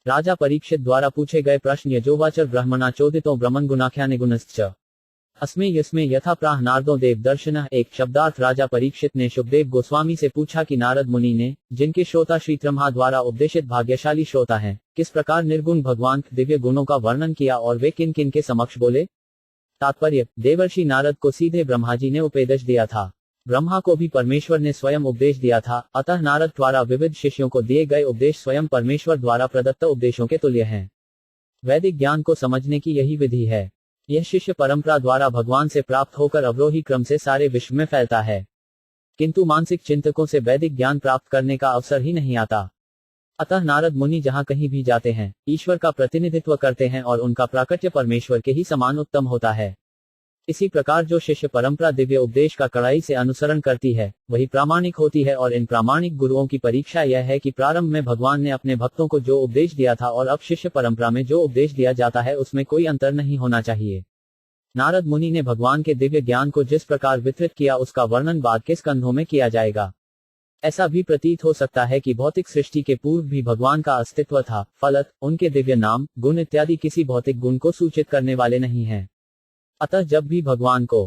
राजा परीक्षित द्वारा पूछे गए प्रश्न यजोवाचर ब्रह्मणा चोदितो ब्रह्मन गुणाख्यानिगुणश्च अस्मे यस्मे यथा प्राह नारदो देव दर्शनः। एक शब्दार्थ राजा परीक्षित ने शुकदेव गोस्वामी से पूछा कि नारद मुनि ने, जिनके श्रोता श्री ब्रह्मा द्वारा उपदेशित भाग्यशाली श्रोता हैं, किस प्रकार निर्गुण भगवान दिव्य गुणों का वर्णन किया और वे किन किन के समक्ष बोले। तात्पर्य, देवर्षि नारद को सीधे ब्रह्मा जी ने उपदेश दिया था। ब्रह्मा को भी परमेश्वर ने स्वयं उपदेश दिया था, अतः नारद द्वारा विविध शिष्यों को दिए गए उपदेश स्वयं परमेश्वर द्वारा प्रदत्त उपदेशों के तुल्य हैं। वैदिक ज्ञान को समझने की यही विधि है। यह शिष्य परंपरा द्वारा भगवान से प्राप्त होकर अवरोही क्रम से सारे विश्व में फैलता है, किंतु मानसिक चिंतकों से वैदिक ज्ञान प्राप्त करने का अवसर ही नहीं आता। अतः नारद मुनि जहाँ कहीं भी जाते हैं, ईश्वर का प्रतिनिधित्व करते हैं और उनका प्राकट्य परमेश्वर के ही समान उत्तम होता है। इसी प्रकार जो शिष्य परंपरा दिव्य उपदेश का कड़ाई से अनुसरण करती है, वही प्रामाणिक होती है। और इन प्रामाणिक गुरुओं की परीक्षा यह है कि प्रारंभ में भगवान ने अपने भक्तों को जो उपदेश दिया था और अब शिष्य परंपरा में जो उपदेश दिया जाता है, उसमें कोई अंतर नहीं होना चाहिए। नारद मुनि ने भगवान के दिव्य ज्ञान को जिस प्रकार वितरित किया, उसका वर्णन बाद के स्कंधों में किया जाएगा। ऐसा भी प्रतीत हो सकता है कि भौतिक सृष्टि के पूर्व भी भगवान का अस्तित्व था, फलत उनके दिव्य नाम, गुण इत्यादि किसी भौतिक गुण को सूचित करने वाले नहीं हैं। अतः जब भी भगवान को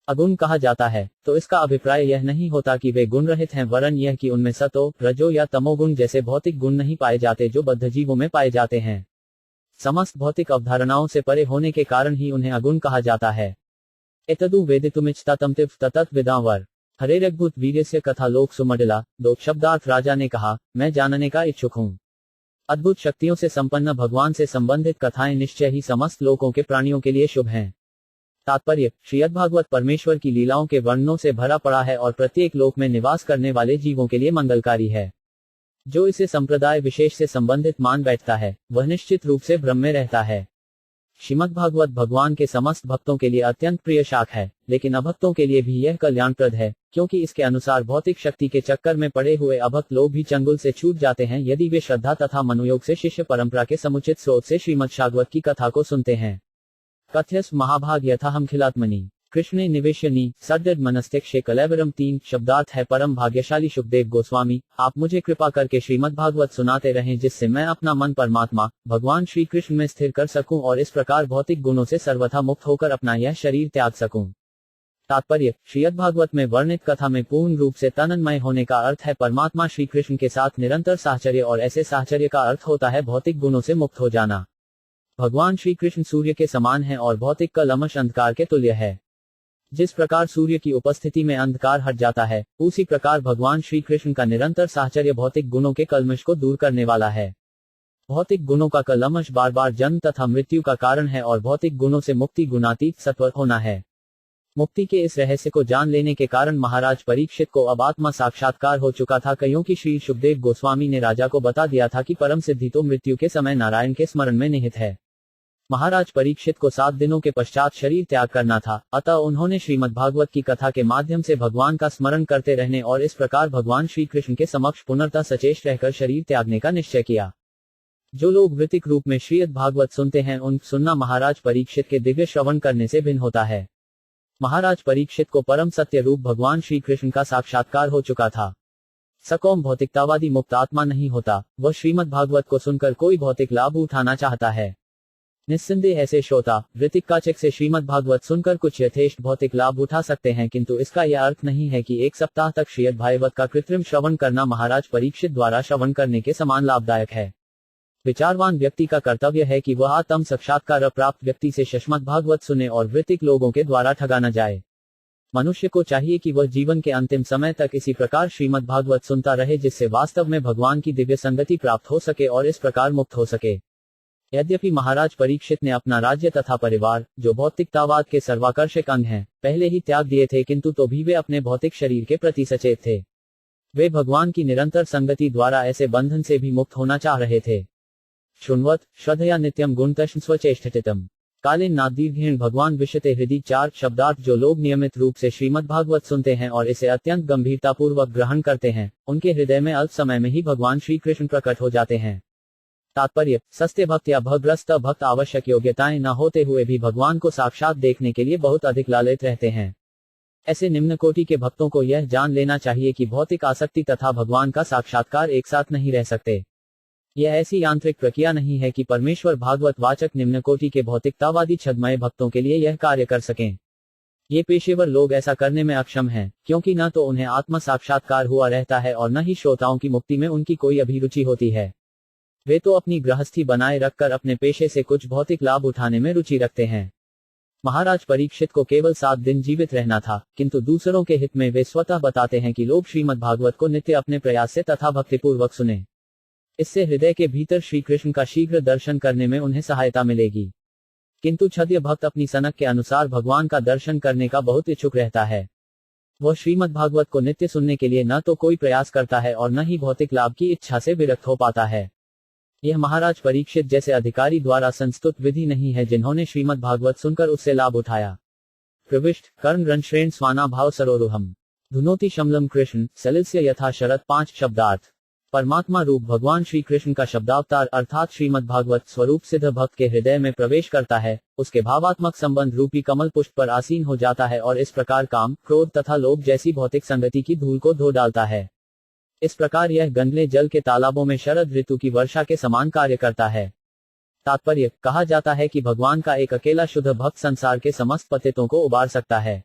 अगुण कहा जाता है, तो इसका अभिप्राय यह नहीं होता कि वे गुण रहित हैं, वरन यह कि उनमें सतो, रजो या तमोगुण जैसे भौतिक गुण नहीं पाए जाते जो बद्ध जीवों में पाए जाते हैं। समस्त भौतिक अवधारणाओं से परे होने के कारण ही उन्हें अगुण कहा जाता है। एतदु वेदितुमिच्छता तमतिव ततत विदावर हरेरद्भुत वीर्यस्य कथा लोक सुमडिला। दो शब्दार्थ राजा ने कहा, मैं जानने का इच्छुक हूँ। अद्भुत शक्तियों से संपन्न भगवान से संबंधित कथाएं निश्चय ही समस्त लोकों के प्राणियों के लिए शुभ हैं। तात्पर्य, श्रीमद्भागवत परमेश्वर की लीलाओं के वर्णनों से भरा पड़ा है और प्रत्येक लोक में निवास करने वाले जीवों के लिए मंगलकारी है। जो इसे संप्रदाय विशेष से संबंधित मान बैठता है, वह निश्चित रूप से भ्रम में रहता है। श्रीमद्भागवत भगवान के समस्त भक्तों के लिए अत्यंत प्रिय शाख है, लेकिन अभक्तों के लिए भी यह कल्याणप्रद है, क्योंकि इसके अनुसार भौतिक शक्ति के चक्कर में पड़े हुए अभक्त लोग भी चंगुल से छूट जाते हैं, यदि वे श्रद्धा तथा मनोयोग से शिष्य परंपरा के समुचित स्रोत से श्रीमद्भागवत की कथा को सुनते हैं। कथ्यस महाभाग यथाहम खिलात्मनि कृष्णे निवेशनी सद्यद मनस्तेक्षे कलेवरम। 3 शब्दार्थ है परम भाग्यशाली शुकदेव गोस्वामी, आप मुझे कृपा करके श्रीमद्भागवत सुनाते रहें, जिससे मैं अपना मन परमात्मा भगवान श्री कृष्ण में स्थिर कर सकूं और इस प्रकार भौतिक गुणों से सर्वथा मुक्त होकर अपना यह शरीर त्याग सकूं। तात्पर्य, श्रीमद्भागवत में वर्णित कथा में पूर्ण रूप से तन्मय होने का अर्थ है परमात्मा श्री कृष्ण के साथ निरंतर साहचर्य, और ऐसे साहचर्य का अर्थ होता है भौतिक गुणों से मुक्त हो जाना। भगवान श्री कृष्ण सूर्य के समान है और भौतिक कलमश अंधकार के तुल्य है। जिस प्रकार सूर्य की उपस्थिति में अंधकार हट जाता है, उसी प्रकार भगवान श्री कृष्ण का निरंतर साहचर्य भौतिक गुणों के कलमश को दूर करने वाला है। भौतिक गुणों का कलमश बार बार जन्म तथा मृत्यु का कारण है और भौतिक गुणों से मुक्ति गुणातीत सत्वर होना है। मुक्ति के इस रहस्य को जान लेने के कारण महाराज परीक्षित को अब आत्मा साक्षात्कार हो चुका था, क्योंकि श्री शुकदेव गोस्वामी ने राजा को बता दिया था कि परम सिद्धि तो मृत्यु के समय नारायण के स्मरण में निहित है। महाराज परीक्षित को 7 दिनों के पश्चात शरीर त्याग करना था, अतः उन्होंने श्रीमद्भागवत की कथा के माध्यम से भगवान का स्मरण करते रहने और इस प्रकार भगवान श्री कृष्ण के समक्ष पुनर्तः सचेष्ट रहकर शरीर त्यागने का निश्चय किया। जो लोग वृत्तिक रूप में श्रीमद्भागवत सुनते हैं, उन सुनना महाराज परीक्षित के दिव्य श्रवण करने से भिन्न होता है। महाराज परीक्षित को परम सत्य रूप भगवान श्री कृष्ण का साक्षात्कार हो चुका था। सकौम भौतिकतावादी मुक्त आत्मा नहीं होता, वह श्रीमद्भागवत को सुनकर कोई भौतिक लाभ उठाना चाहता है। निस्संदेह ऐसे श्रोता वृत्तिक काचक से श्रीमद्भागवत सुनकर कुछ यथेष्ट भौतिक लाभ उठा सकते हैं, किंतु इसका यह अर्थ नहीं है कि 1 सप्ताह तक श्रीमद्भागवत का कृत्रिम श्रवण करना महाराज परीक्षित द्वारा श्रवण करने के समान लाभदायक है। विचारवान व्यक्ति का कर्तव्य है कि वह आत्म साक्षात्कार प्राप्त व्यक्ति से श्रीमद्भागवत सुने और वृत्तिक लोगों के द्वारा ठगा न जाए। मनुष्य को चाहिए कि वह जीवन के अंतिम समय तक इसी प्रकार श्रीमद्भागवत सुनता रहे, जिससे वास्तव में भगवान की दिव्य संगति प्राप्त हो सके और इस प्रकार मुक्त हो सके। यद्यपि महाराज परीक्षित ने अपना राज्य तथा परिवार, जो भौतिकतावाद के सर्वाकर्षक अंग हैं, पहले ही त्याग दिए थे, किंतु तो भी वे अपने भौतिक शरीर के प्रति सचेत थे। वे भगवान की निरंतर संगति द्वारा ऐसे बंधन से भी मुक्त होना चाह रहे थे। शृण्वत श्रद्धया नित्यम गुणतश्च स्वचेष्टितम कालीन नादीर्घेण भगवान विशते हृदय। 4 शब्दार्थ जो लोग नियमित रूप से श्रीमद्भागवत सुनते हैं और इसे अत्यंत गंभीरतापूर्वक ग्रहण करते हैं, उनके हृदय में अल्प समय में ही भगवान श्री कृष्ण प्रकट हो जाते हैं। तात्पर्य, सस्ते भक्त या भग्रस्त भक्त आवश्यक योग्यताएं न होते हुए भी भगवान को साक्षात देखने के लिए बहुत अधिक लालयित रहते हैं। ऐसे निम्न कोटि के भक्तों को यह जान लेना चाहिए कि भौतिक आसक्ति तथा भगवान का साक्षात्कार एक साथ नहीं रह सकते। यह ऐसी यांत्रिक प्रक्रिया नहीं है कि परमेश्वर भागवत वाचक निम्न कोटि के भौतिकतावादी छद्मय भक्तों के लिए यह कार्य कर सकें। ये पेशेवर लोग ऐसा करने में अक्षम हैं, क्योंकि न तो उन्हें आत्म साक्षात्कार हुआ रहता है और न ही श्रोताओं की मुक्ति में उनकी कोई अभिरुचि होती है। वे तो अपनी गृहस्थी बनाए रखकर अपने पेशे से कुछ भौतिक लाभ उठाने में रुचि रखते हैं। महाराज परीक्षित को केवल 7 दिन जीवित रहना था, किंतु दूसरों के हित में वे स्वतः बताते हैं कि लोग श्रीमद् भागवत को नित्य अपने प्रयास से तथा भक्तिपूर्वक सुने। इससे हृदय के भीतर श्री कृष्ण का शीघ्र दर्शन करने में उन्हें सहायता मिलेगी। किंतु छद्य भक्त अपनी सनक के अनुसार भगवान का दर्शन करने का बहुत इच्छुक रहता है। वह श्रीमद् भागवत को नित्य सुनने के लिए न तो कोई प्रयास करता है और न ही भौतिक लाभ की इच्छा से विरक्त हो पाता है। यह महाराज परीक्षित जैसे अधिकारी द्वारा संस्तुत विधि नहीं है जिन्होंने श्रीमद् भागवत सुनकर उससे लाभ उठाया। प्रविष्ट कर्ण रंश्रेण स्वाना भाव सरोरुहम धुनोति शमलम कृष्ण सलिल्स्य यथा शरद। 5 शब्दार्थ। परमात्मा रूप भगवान श्री कृष्ण का शब्दावतार अर्थात श्रीमद् भागवत स्वरूप सिद्ध भक्त के हृदय में प्रवेश करता है, उसके भावात्मक संबंध रूपी कमल पुष्प पर आसीन हो जाता है और इस प्रकार काम, क्रोध तथा लोभ जैसी भौतिक संगति की धूल को धो डालता है। इस प्रकार यह गंदले जल के तालाबों में शरद ऋतु की वर्षा के समान कार्य करता है। तात्पर्य, कहा जाता है कि भगवान का एक अकेला शुद्ध भक्त संसार के समस्त पतितों को उबार सकता है।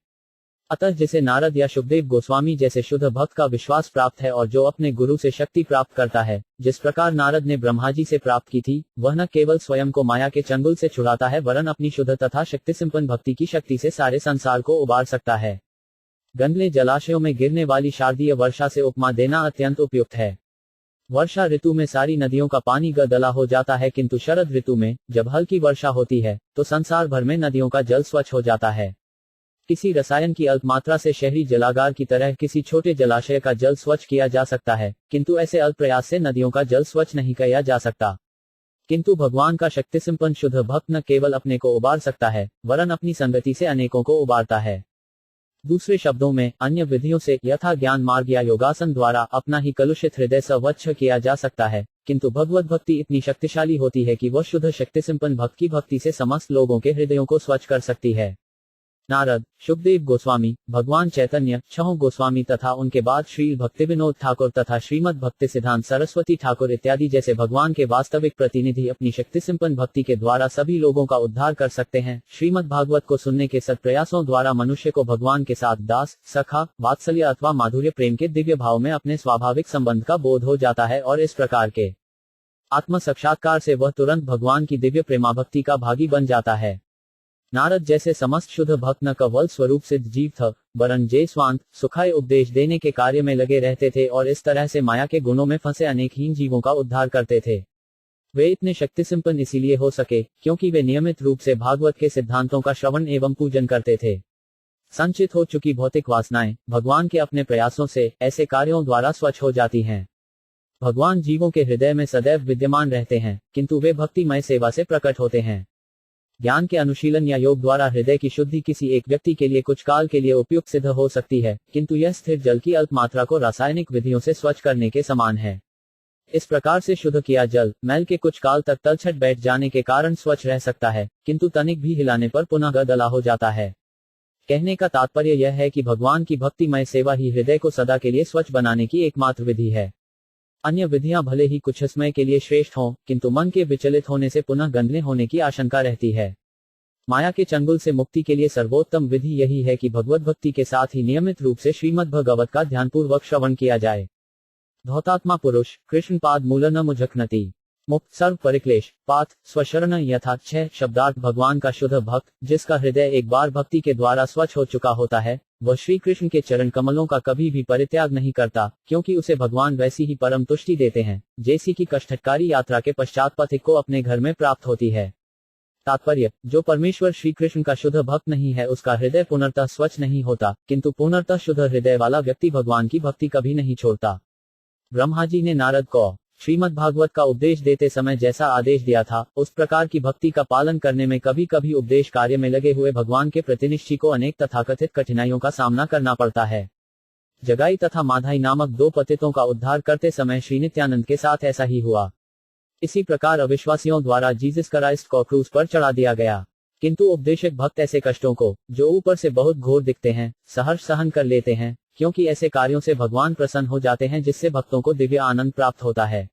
अतः जिसे नारद या शुकदेव गोस्वामी जैसे शुद्ध भक्त का विश्वास प्राप्त है और जो अपने गुरु से शक्ति प्राप्त करता है, जिस प्रकार नारद ने ब्रह्मा जी से प्राप्त की थी, वह न केवल स्वयं को माया के चंगुल से छुड़ाता है वरन अपनी शुद्ध तथा शक्ति संपन्न भक्ति की शक्ति से सारे संसार को उबार सकता है। गंदले जलाशयों में गिरने वाली शारदीय वर्षा से उपमा देना अत्यंत उपयुक्त है। वर्षा ऋतु में सारी नदियों का पानी गदला हो जाता है, किंतु शरद ऋतु में जब हल्की वर्षा होती है तो संसार भर में नदियों का जल स्वच्छ हो जाता है। किसी रसायन की अल्प मात्रा से शहरी जलागार की तरह किसी छोटे जलाशय का जल स्वच्छ किया जा सकता है, किंतु ऐसे अल्प प्रयास से नदियों का जल स्वच्छ नहीं किया जा सकता। किंतु भगवान का शक्ति संपन्न शुद्ध भक्त न केवल अपने को उबार सकता है वरन अपनी संगति से अनेकों को उबारता है। दूसरे शब्दों में, अन्य विधियों से यथा ज्ञान मार्ग या योगासन द्वारा अपना ही कलुषित हृदय स्वच्छ किया जा सकता है, किंतु भगवत भक्ति इतनी शक्तिशाली होती है कि वह शुद्ध शक्ति संपन्न भक्त की भक्ति से समस्त लोगों के हृदयों को स्वच्छ कर सकती है। नारद, शुकदेव गोस्वामी, भगवान चैतन्य, छहों गोस्वामी तथा उनके बाद श्री भक्ति विनोद ठाकुर तथा श्रीमद् भक्ति सिद्धांत सरस्वती ठाकुर इत्यादि जैसे भगवान के वास्तविक प्रतिनिधि अपनी शक्ति संपन्न भक्ति के द्वारा सभी लोगों का उद्धार कर सकते हैं। श्रीमद् भागवत को सुनने के सत्प्रयासों द्वारा मनुष्य को भगवान के साथ दास, सखा, वात्सल्य अथवा माधुर्य प्रेम के दिव्य भाव में अपने स्वाभाविक संबंध का बोध हो जाता है और इस प्रकार के आत्म साक्षात्कार से वह तुरंत भगवान की दिव्य प्रेमाभक्ति का भागी बन जाता है। नारद जैसे समस्त शुद्ध भक्त न केवल स्वरूप सिद्ध जीव थे, वरन जे स्वांत सुखाय उपदेश देने के कार्य में लगे रहते थे और इस तरह से माया के गुणों में फंसे अनेक हीन जीवों का उद्धार करते थे। वे इतने शक्ति संपन्न इसीलिए हो सके क्योंकि वे नियमित रूप से भागवत के सिद्धांतों का श्रवण एवं पूजन करते थे। संचित हो चुकी भौतिक वासनाएं भगवान के अपने प्रयासों से ऐसे कार्यों द्वारा स्वच्छ हो जाती हैं। भगवान जीवों के हृदय में सदैव विद्यमान रहते हैं, किंतु वे भक्तिमय सेवा से प्रकट होते हैं। ज्ञान के अनुशीलन या योग द्वारा हृदय की शुद्धि किसी एक व्यक्ति के लिए कुछ काल के लिए उपयुक्त सिद्ध हो सकती है, किंतु यह स्थिर जल की अल्प मात्रा को रासायनिक विधियों से स्वच्छ करने के समान है। इस प्रकार से शुद्ध किया जल मैल के कुछ काल तक तलछट बैठ जाने के कारण स्वच्छ रह सकता है, किंतु तनिक भी हिलाने पर पुनः गदला हो जाता है। कहने का तात्पर्य यह है कि भगवान की भक्तिमय सेवा ही हृदय को सदा के लिए स्वच्छ बनाने की एकमात्र विधि है। अन्य विधियां भले ही कुछ समय के लिए श्रेष्ठ हों, किंतु मन के विचलित होने से पुनः गंदले होने की आशंका रहती है। माया के चंगुल से मुक्ति के लिए सर्वोत्तम विधि यही है कि भगवत भक्ति के साथ ही नियमित रूप से श्रीमद् भागवत का ध्यानपूर्वक श्रवण किया जाए। धौतात्मा पुरुष कृष्ण पाद मूल न मुझकनति मुक्त सर्व परिक्लेश पाथ स्वशरण यथा। 6 शब्दार्थ। भगवान का शुद्ध भक्त जिसका हृदय एक बार भक्ति के द्वारा स्वच्छ हो चुका होता है, वह श्री कृष्ण के चरण कमलों का कभी भी परित्याग नहीं करता, क्योंकि उसे भगवान वैसी ही परम तुष्टि देते हैं जैसी की कष्टकारी यात्रा के पश्चात पथिक को अपने घर में प्राप्त होती है। तात्पर्य, जो परमेश्वर श्री कृष्ण का शुद्ध भक्त नहीं है उसका हृदय पूर्णतः स्वच्छ नहीं होता, किंतु पूर्णतः शुद्ध हृदय वाला व्यक्ति भगवान की भक्ति कभी नहीं छोड़ता। ब्रह्मा जी ने नारद को श्रीमद् भागवत का उपदेश देते समय जैसा आदेश दिया था, उस प्रकार की भक्ति का पालन करने में कभी कभी उपदेश कार्य में लगे हुए भगवान के प्रतिनिधि को अनेक तथाकथित कठिनाइयों का सामना करना पड़ता है। जगाई तथा माधाई नामक 2 पतितों का उद्धार करते समय श्री नित्यानंद के साथ ऐसा ही हुआ। इसी प्रकार अविश्वासियों द्वारा जीसस क्राइस्ट को क्रूस पर चढ़ा दिया गया, किंतु उपदेशक भक्त ऐसे कष्टों को, जो ऊपर से बहुत घोर दिखते हैं, सहर्ष सहन कर लेते हैं, क्योंकि ऐसे कार्यों से भगवान प्रसन्न हो जाते हैं जिससे भक्तों को दिव्य आनंद प्राप्त होता है।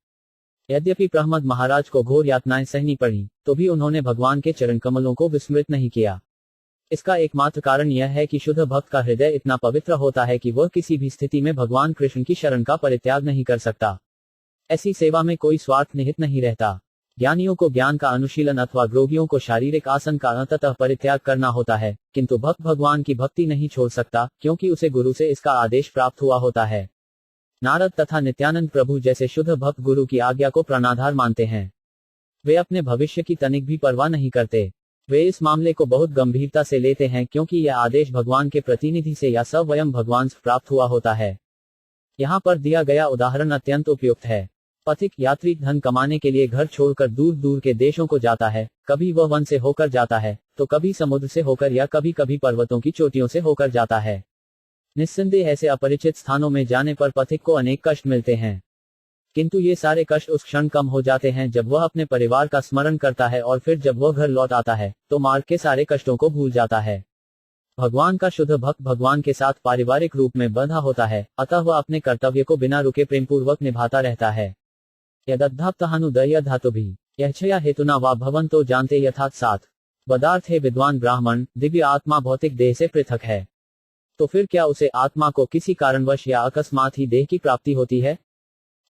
यद्यपि प्रहमद महाराज को घोर यातनाएं सहनी पड़ी, तो भी उन्होंने भगवान के चरण कमलों को विस्मृत नहीं किया। इसका एकमात्र कारण यह है कि शुद्ध भक्त का हृदय इतना पवित्र होता है कि वह किसी भी स्थिति में भगवान कृष्ण की शरण का परित्याग नहीं कर सकता। ऐसी सेवा में कोई स्वार्थ निहित नहीं रहता। ज्ञानियों को ज्ञान का अनुशीलन अथवा रोगियों को शारीरिक आसन का अंततः परित्याग करना होता है, किंतु भक्त भगवान की भक्ति नहीं छोड़ सकता, क्योंकि उसे गुरु से इसका आदेश प्राप्त हुआ होता है। नारद तथा नित्यानंद प्रभु जैसे शुद्ध भक्त गुरु की आज्ञा को प्राणाधार मानते हैं। वे अपने भविष्य की तनिक भी परवाह नहीं करते। वे इस मामले को बहुत गंभीरता से लेते हैं, क्योंकि यह आदेश भगवान के प्रतिनिधि से या स्वयं भगवान से प्राप्त हुआ होता है। यहाँ पर दिया गया उदाहरण अत्यंत उपयुक्त है। पथिक यात्री धन कमाने के लिए घर छोड़कर दूर दूर के देशों को जाता है। कभी वह वन से होकर जाता है, तो कभी समुद्र से होकर या कभी कभी पर्वतों की चोटियों से होकर जाता है। निस्संदेह ऐसे अपरिचित स्थानों में जाने पर पथिक को अनेक कष्ट मिलते हैं, किंतु ये सारे कष्ट उस क्षण कम हो जाते हैं जब वह अपने परिवार का स्मरण करता है, और फिर जब वह घर लौट आता है तो मार्ग के सारे कष्टों को भूल जाता है। भगवान का शुद्ध भक्त भगवान के साथ पारिवारिक रूप में बंधा होता है, अतः वह अपने कर्तव्य को बिना रुके प्रेमपूर्वक निभाता रहता है। यदद्धाप्तहानुदय धातुभिः यच्छया हेतुना वा भवन्तो जानते यथात् साथ पदार्थ है विद्वान ब्राह्मण, दिव्य आत्मा भौतिक देह से पृथक है, तो फिर क्या उसे आत्मा को किसी कारणवश या अकस्मात ही देह की प्राप्ति होती है?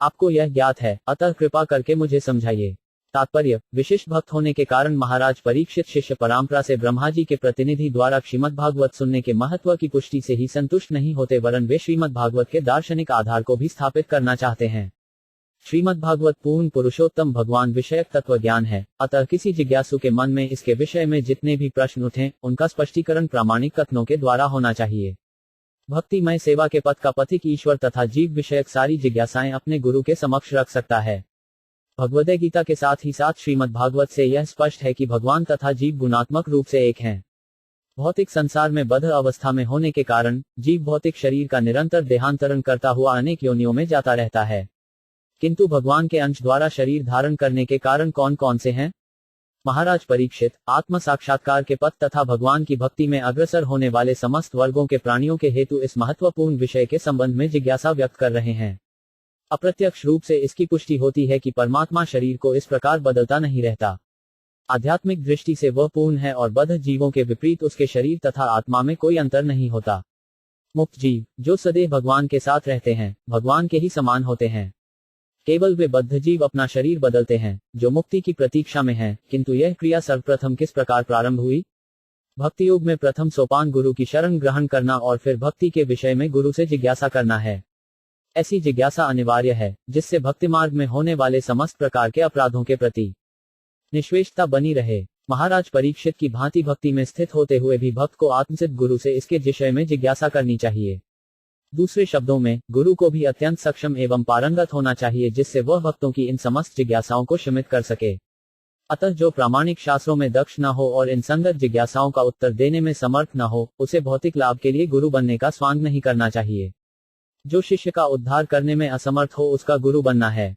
आपको यह ज्ञात है, अतः कृपा करके मुझे समझाइए। तात्पर्य: विशिष्ट भक्त होने के कारण महाराज परीक्षित शिष्य परंपरा से ब्रह्मा जी के प्रतिनिधि द्वारा श्रीमद् भागवत सुनने के महत्व की पुष्टि से ही संतुष्ट नहीं होते, वरन वे श्रीमद् भागवत के दार्शनिक आधार को भी स्थापित करना चाहते हैं। श्रीमद् भागवत पूर्ण पुरुषोत्तम भगवान विषयक तत्व ज्ञान है, अतः किसी जिज्ञासु के मन में इसके विषय में जितने भी प्रश्न उठें, उनका स्पष्टीकरण प्रामाणिक कथनों के द्वारा होना चाहिए। भक्तिमय सेवा के पथ का पथिक ईश्वर तथा जीव विषयक सारी जिज्ञासाएं अपने गुरु के समक्ष रख सकता है। भगवद गीता के साथ ही साथ श्रीमद् भागवत से यह स्पष्ट है कि भगवान तथा जीव गुणात्मक रूप से एक हैं। भौतिक संसार में बद्ध अवस्था में होने के कारण जीव भौतिक शरीर का निरंतर देहांतरण करता हुआ अनेक योनियों में जाता रहता है, किंतु भगवान के अंश द्वारा शरीर धारण करने के कारण कौन कौन से हैं? महाराज परीक्षित आत्म साक्षात्कार के पथ तथा भगवान की भक्ति में अग्रसर होने वाले समस्त वर्गों के प्राणियों के हेतु इस महत्वपूर्ण विषय के संबंध में जिज्ञासा व्यक्त कर रहे हैं। अप्रत्यक्ष रूप से इसकी पुष्टि होती है कि परमात्मा शरीर को इस प्रकार बदलता नहीं रहता। आध्यात्मिक दृष्टि से वह पूर्ण है और बद्ध जीवों के विपरीत उसके शरीर तथा आत्मा में कोई अंतर नहीं होता। मुक्त जीव जो सदैव भगवान के साथ रहते हैं, भगवान के ही समान होते हैं। केवल वे बद्ध जीव अपना शरीर बदलते हैं, जो मुक्ति की प्रतीक्षा में हैं, किंतु यह क्रिया सर्वप्रथम किस प्रकार प्रारंभ हुई? भक्ति योग में प्रथम सोपान गुरु की शरण ग्रहण करना और फिर भक्ति के विषय में गुरु से जिज्ञासा करना है। ऐसी जिज्ञासा अनिवार्य है, जिससे भक्ति मार्ग में होने वाले समस्त प्रकार के अपराधों के प्रति निष्वेषता बनी रहे। महाराज परीक्षित की भांति भक्ति में स्थित होते हुए भी भक्त को आत्मसिद्ध गुरु से इसके विषय में जिज्ञासा करनी चाहिए। दूसरे शब्दों में, गुरु को भी अत्यंत सक्षम एवं पारंगत होना चाहिए, जिससे वह भक्तों की इन समस्त जिज्ञासाओं को शमित कर सके। अतः जो प्रामाणिक शास्त्रों में दक्ष न हो और इन संगत जिज्ञासाओं का उत्तर देने में समर्थ न हो, उसे भौतिक लाभ के लिए गुरु बनने का स्वांग नहीं करना चाहिए। जो शिष्य का उद्धार करने में असमर्थ हो, उसका गुरु बनना है।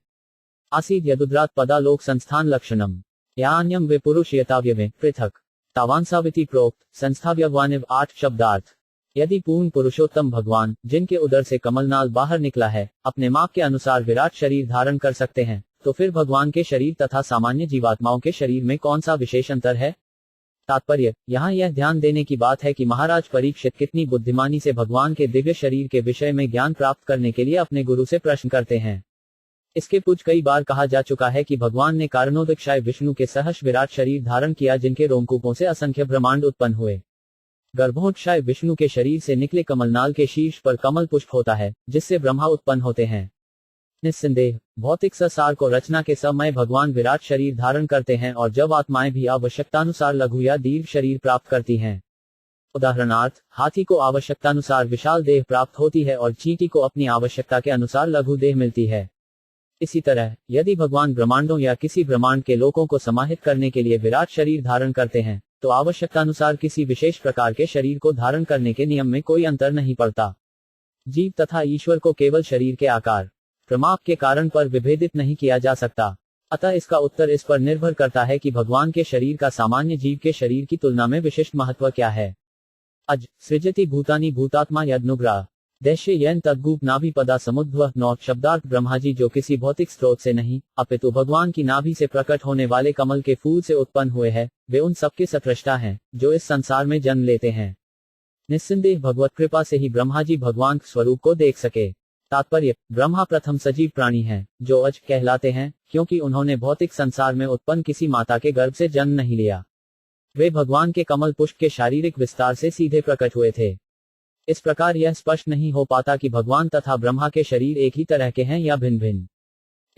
आसीद यदुद्रात पदालोक संस्थान लक्षणम यान्यम वे पुरुष यताव्यवे पृथक तावांसाविति प्रोक्त संस्थाव्यवानिव 8 शब्दार्थ। यदि पूर्ण पुरुषोत्तम भगवान, जिनके उदर से कमलनाल बाहर निकला है, अपने माप के अनुसार विराट शरीर धारण कर सकते हैं, तो फिर भगवान के शरीर तथा सामान्य जीवात्माओं के शरीर में कौन सा विशेष अंतर है? तात्पर्य: यहाँ यह ध्यान देने की बात है कि महाराज परीक्षित कितनी बुद्धिमानी से भगवान के दिव्य शरीर के विषय में ज्ञान प्राप्त करने के लिए अपने गुरु से प्रश्न करते हैं। इसके पूर्व कई बार कहा जा चुका है कि भगवान ने कारणोदक्षाय विष्णु के सहर्ष विराट शरीर धारण किया, जिनके रोमकूपों से असंख्य ब्रह्मांड उत्पन्न हुए। गर्भोत्क्षाय विष्णु के शरीर से निकले कमलनाल के शीर्ष पर कमल पुष्प होता है, जिससे ब्रह्मा उत्पन्न होते हैं। निस्संदेह भौतिक संसार को रचना के समय भगवान विराट शरीर धारण करते हैं, और जब आत्माएं भी आवश्यकतानुसार लघु या दीर्घ शरीर प्राप्त करती हैं। उदाहरणार्थ, हाथी को आवश्यकतानुसार विशाल देह प्राप्त होती है और चींटी को अपनी आवश्यकता के अनुसार लघु देह मिलती है। इसी तरह यदि भगवान ब्रह्मांडों या किसी ब्रह्मांड के लोकों को समाहित करने के लिए विराट शरीर धारण करते हैं, तो आवश्यकतानुसार किसी विशेष प्रकार के शरीर को धारण करने के नियम में कोई अंतर नहीं पड़ता। जीव तथा ईश्वर को केवल शरीर के आकार प्रमाप के कारण पर विभेदित नहीं किया जा सकता। अतः इसका उत्तर इस पर निर्भर करता है कि भगवान के शरीर का सामान्य जीव के शरीर की तुलना में विशिष्ट महत्व क्या है। अज सृजति भूतानि भूतात्मा यदनुग्रह दैश्य यन तद्गूप नाभि पदा समुद्भव नौ शब्दार्थ ब्रह्माजी जो किसी भौतिक स्रोत से नहीं अपितु भगवान की नाभि से प्रकट होने वाले कमल के फूल से उत्पन्न हुए हैं, वे उन सबके सृष्टा हैं जो इस संसार में जन्म लेते हैं। निस्संदेह भगवत कृपा से ही ब्रह्माजी भगवान स्वरूप को देख सके। तात्पर्य, ब्रह्मा प्रथम सजीव प्राणी हैं जो अज कहलाते हैं क्योंकि उन्होंने भौतिक संसार में उत्पन्न किसी माता के गर्भ से जन्म नहीं लिया। वे भगवान के कमल पुष्प के शारीरिक विस्तार से सीधे प्रकट हुए थे। इस प्रकार यह स्पष्ट नहीं हो पाता कि भगवान तथा ब्रह्मा के शरीर एक ही तरह के हैं या भिन्न भिन्न।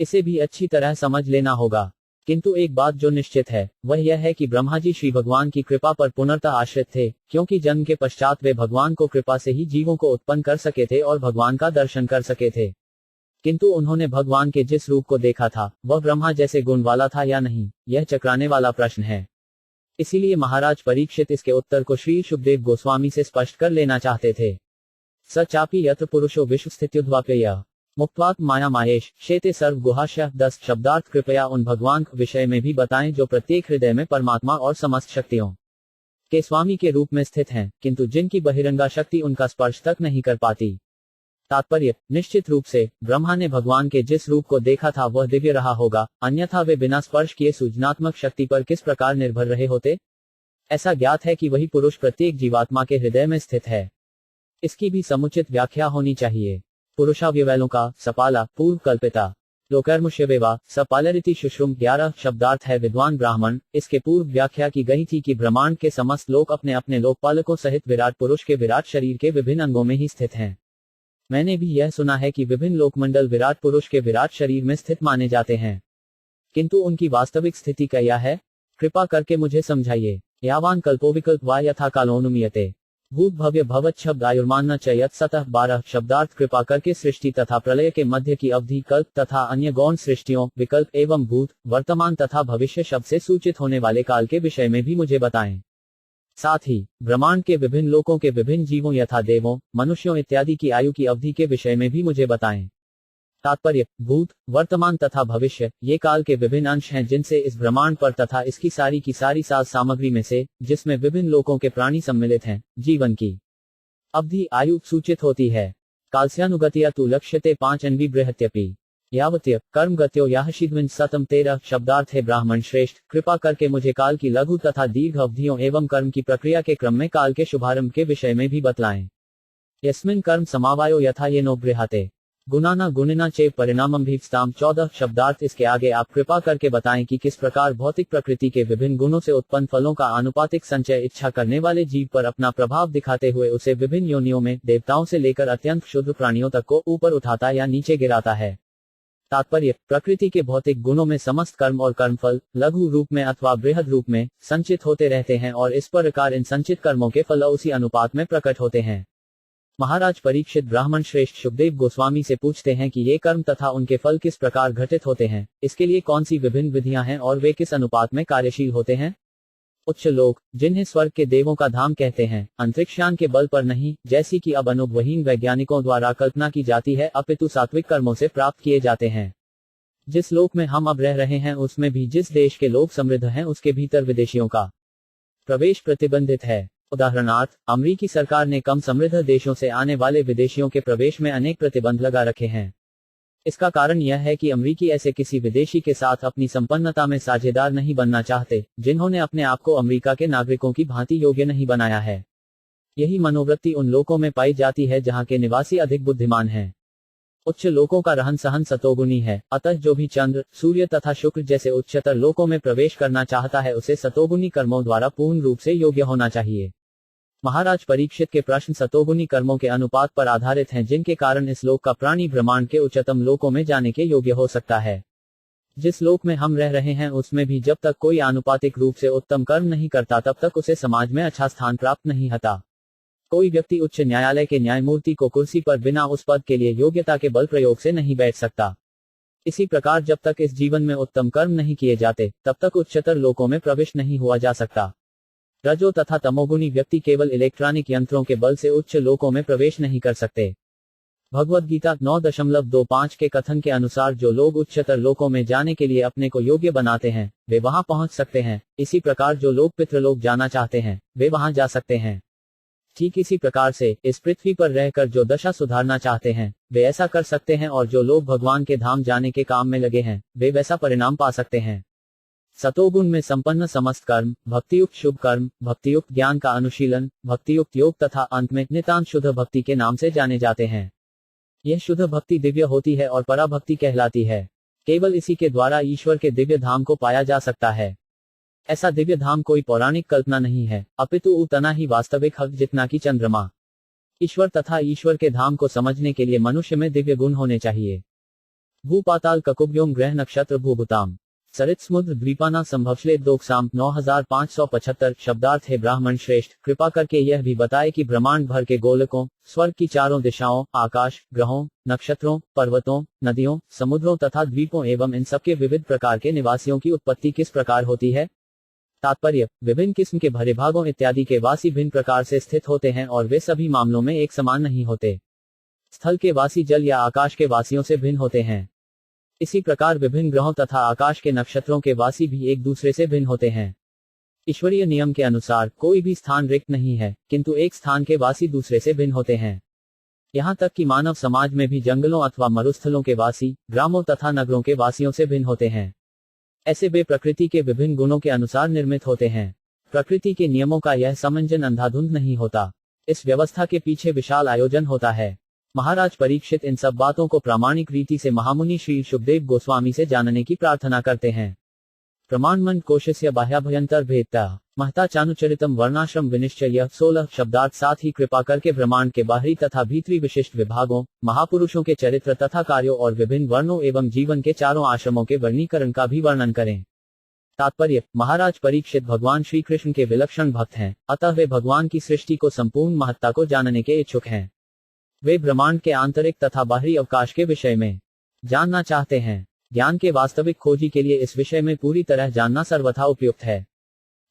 इसे भी अच्छी तरह समझ लेना होगा। किंतु एक बात जो निश्चित है वह यह है कि ब्रह्माजी श्री भगवान की कृपा पर पुनर्तः आश्रित थे, क्योंकि जन्म के पश्चात वे भगवान को कृपा से ही जीवों को उत्पन्न कर सके थे और भगवान का दर्शन कर सके थे। किंतु उन्होंने भगवान के जिस रूप को देखा था वह ब्रह्मा जैसे गुण वाला था या नहीं, यह चकराने वाला प्रश्न है। इसीलिए महाराज परीक्षित इसके उत्तर को श्री शुकदेव गोस्वामी से स्पष्ट कर लेना चाहते थे। स चापि यत्र पुरुषो विश्वस्थित्युद्वाप्यय मुक्त्वात् माया माहेश शेते सर्व गुहाशय 10 शब्दार्थ कृपया उन भगवान के विषय में भी बताएं जो प्रत्येक हृदय में परमात्मा और समस्त शक्तियों के स्वामी के रूप में स्थित हैं, किंतु जिनकी बहिरंगा शक्ति उनका स्पर्श तक नहीं कर पाती। तात्पर्य, निश्चित रूप से ब्रह्मा ने भगवान के जिस रूप को देखा था वह दिव्य रहा होगा, अन्यथा वे बिना स्पर्श किए सूचनात्मक शक्ति पर किस प्रकार निर्भर रहे होते। ऐसा ज्ञात है कि वही पुरुष प्रत्येक जीवात्मा के हृदय में स्थित है। इसकी भी समुचित व्याख्या होनी चाहिए। पुरुषाव्यवलों का सपाला पूर्व कल्पिता लोकर्मुष्यवेवा सपालरिति शुश्रुम 11 शब्दार्थ है विद्वान ब्राह्मण। इसके पूर्व व्याख्या की गई थी कि ब्रह्मांड के समस्त लोक अपने अपने लोकपालकों सहित विराट पुरुष के विराट शरीर के विभिन्न अंगों में ही स्थित हैं। मैंने भी यह सुना है कि विभिन्न लोकमंडल विराट पुरुष के विराट शरीर में स्थित माने जाते हैं, किंतु उनकी वास्तविक स्थिति क्या है? कृपा करके मुझे समझाइए। यावान कल्पोविकल्प वा यथा कालोनुमीयते भूत भव्य भवत शब्द आयुर्मान च यत् सतः 12 शब्दार्थ कृपा करके सृष्टि तथा प्रलय के मध्य की अवधि कल्प तथा अन्य गौण सृष्टियों विकल्प एवं भूत वर्तमान तथा भविष्य शब्द से सूचित होने वाले काल के विषय में भी मुझे बताएं। साथ ही ब्रह्मांड के विभिन्न लोकों के विभिन्न जीवों यथा देवों मनुष्यों इत्यादि की आयु की अवधि के विषय में भी मुझे बताएं। तात्पर्य, भूत वर्तमान तथा भविष्य ये काल के विभिन्न अंश हैं जिनसे इस ब्रह्मांड पर तथा इसकी सारी की सारी साज सामग्री में से जिसमें विभिन्न लोकों के प्राणी सम्मिलित हैं जीवन की अवधि आयु सूचित होती है। कालस्यानुगतिया तु लक्ष्यते 5 अन्वी बृहत्यपि यावत्य कर्म गत्यो याह शीद्विन सतम 13 शब्दार्थ है ब्राह्मण श्रेष्ठ। कृपा करके मुझे काल की लघु तथा दीर्घ अवधियों एवं कर्म की प्रक्रिया के क्रम में काल के शुभारंभ के विषय में भी बतलाएं। यस्मिन कर्म समावायो यथा ये नो गृहाते गुणाना गुणिना चे परिणामम भीप्स्ताम 14 शब्दार्थ। इसके आगे आप कृपा करके बताएं कि किस प्रकार भौतिक प्रकृति के विभिन्न गुणों से उत्पन्न फलों का आनुपातिक संचय इच्छा करने वाले जीव पर अपना प्रभाव दिखाते हुए उसे विभिन्न योनियों में देवताओं से लेकर अत्यंत शुद्ध प्राणियों तक को ऊपर उठाता या नीचे गिराता है। तात्पर्य, प्रकृति के भौतिक गुणों में समस्त कर्म और कर्मफल लघु रूप में अथवा बृहद रूप में संचित होते रहते हैं और इस प्रकार इन संचित कर्मों के फल उसी अनुपात में प्रकट होते हैं। महाराज परीक्षित ब्राह्मण श्रेष्ठ शुकदेव गोस्वामी से पूछते हैं कि ये कर्म तथा उनके फल किस प्रकार घटित होते हैं, इसके लिए कौन सी विभिन्न विधियां हैं और वे किस अनुपात में कार्यशील होते हैं। उच्च लोक जिन्हें स्वर्ग के देवों का धाम कहते हैं अंतरिक्षयान के बल पर नहीं, जैसी कि अब अनुभवहीन वैज्ञानिकों द्वारा कल्पना की जाती है, अपितु सात्विक कर्मों से प्राप्त किए जाते हैं। जिस लोक में हम अब रह रहे हैं उसमें भी जिस देश के लोग समृद्ध हैं उसके भीतर विदेशियों का प्रवेश प्रतिबंधित है। उदाहरणार्थ, अमेरिकी सरकार ने कम समृद्ध देशों से आने वाले विदेशियों के प्रवेश में अनेक प्रतिबंध लगा रखे हैं। इसका कारण यह है कि अमेरिकी ऐसे किसी विदेशी के साथ अपनी संपन्नता में साझेदार नहीं बनना चाहते जिन्होंने अपने आप को अमेरिका के नागरिकों की भांति योग्य नहीं बनाया है। यही मनोवृत्ति उन लोकों में पाई जाती है जहां के निवासी अधिक बुद्धिमान हैं। उच्च लोकों का रहन सहन सतोगुणी है, अतः जो भी चंद्र सूर्य तथा शुक्र जैसे उच्चतर लोकों में प्रवेश करना चाहता है उसे सतोगुणी कर्मों द्वारा पूर्ण रूप से योग्य होना चाहिए। महाराज परीक्षित के प्रश्न सतोगुणी कर्मों के अनुपात पर आधारित हैं जिनके कारण इस लोक का प्राणी ब्रह्मांड के उच्चतम लोकों में जाने के योग्य हो सकता है। जिस लोक में हम रह रहे हैं उसमें भी जब तक कोई आनुपातिक रूप से उत्तम कर्म नहीं करता तब तक उसे समाज में अच्छा स्थान प्राप्त नहीं होता। कोई व्यक्ति उच्च न्यायालय के न्यायमूर्ति को कुर्सी पर बिना उस पद के लिए योग्यता के बल प्रयोग से नहीं बैठ सकता। इसी प्रकार जब तक इस जीवन में उत्तम कर्म नहीं किए जाते तब तक उच्चतर लोकों में प्रवेश नहीं हुआ जा सकता। रजो तथा तमोगुणी व्यक्ति केवल इलेक्ट्रॉनिक यंत्रों के बल से उच्च लोकों में प्रवेश नहीं कर सकते। भगवद गीता 9.25 के कथन के अनुसार जो लोग उच्चतर लोकों में जाने के लिए अपने को योग्य बनाते हैं वे वहां पहुंच सकते हैं। इसी प्रकार जो लोग पितृलोक जाना चाहते हैं वे वहां जा सकते हैं। ठीक इसी प्रकार से इस पृथ्वी पर रहकर जो दशा सुधारना चाहते हैं वे ऐसा कर सकते हैं, और जो लोग भगवान के धाम जाने के काम में लगे हैं वे वैसा परिणाम पा सकते हैं। सतोगुण में संपन्न समस्त कर्म, भक्तियुक्त शुभ कर्म, भक्तियुक्त ज्ञान का अनुशीलन, भक्तियुक्त योग तथा अंत में नितांत शुद्ध भक्ति के नाम से जाने जाते हैं। यह शुद्ध भक्ति दिव्य होती है और पराभक्ति कहलाती है। केवल इसी के द्वारा ईश्वर के दिव्य धाम को पाया जा सकता है। ऐसा दिव्य धाम कोई पौराणिक कल्पना नहीं है, अपितु उतना ही वास्तविक हक जितना कि चंद्रमा। ईश्वर तथा ईश्वर के धाम को समझने के लिए मनुष्य में दिव्य गुण होने चाहिए। भूपाताल ककुब्योम ग्रह नक्षत्र भूभुताम सरित समुद्र द्वीपाना संभवश्लेष दोकसाम 9575 शब्दार्थ है ब्राह्मण श्रेष्ठ, कृपा करके यह भी बताए कि ब्रह्मांड भर के गोलकों, स्वर्ग की चारों दिशाओं, आकाश, ग्रहों, नक्षत्रों, पर्वतों, नदियों, समुद्रों तथा द्वीपों एवं इन सबके विविध प्रकार के निवासियों की उत्पत्ति किस प्रकार होती है। तात्पर्य, विभिन्न किस्म के भरे भागों इत्यादि के वासी भिन्न प्रकार से स्थित होते हैं और वे सभी मामलों में एक समान नहीं होते। स्थल के वासी जल या आकाश के वासियों से भिन्न होते हैं। इसी प्रकार विभिन्न ग्रहों तथा आकाश के नक्षत्रों के वासी भी एक दूसरे से भिन्न होते हैं। ईश्वरीय नियम के अनुसार कोई भी स्थान रिक्त नहीं है, किंतु एक स्थान के वासी दूसरे से भिन्न होते हैं। यहाँ तक कि मानव समाज में भी जंगलों अथवा मरुस्थलों के वासी ग्रामों तथा नगरों के वासियों से भिन्न होते हैं। ऐसे वे प्रकृति के विभिन्न गुणों के अनुसार निर्मित होते हैं। प्रकृति के नियमों का यह समंजन अंधाधुंध नहीं होता। इस व्यवस्था के पीछे विशाल आयोजन होता है। महाराज परीक्षित इन सब बातों को प्रामाणिक रीति से महामुनि श्री शुकदेव गोस्वामी से जानने की प्रार्थना करते हैं। प्रमाणमंड कोशस्य बाह्याभ्यंतर भेदता महता चानुचरितम वर्णाश्रम विनिश्चय 16 शब्दार्थ। साथ ही कृपा करके ब्रह्मांड के बाहरी तथा भीतरी विशिष्ट विभागों, महापुरुषों के चरित्र तथा कार्यों और विभिन्न वर्णों एवं जीवन के चारों आश्रमों के वर्णीकरण का भी वर्णन करें। तात्पर्य, महाराज परीक्षित भगवान श्री कृष्ण के विलक्षण भक्त हैं, अतः वे भगवान की सृष्टि को संपूर्ण महत्ता को जानने के इच्छुक हैं। वे ब्रह्मांड के आंतरिक तथा बाहरी अवकाश के विषय में जानना चाहते हैं। ज्ञान के वास्तविक खोजी के लिए इस विषय में पूरी तरह जानना सर्वथा उपयुक्त है।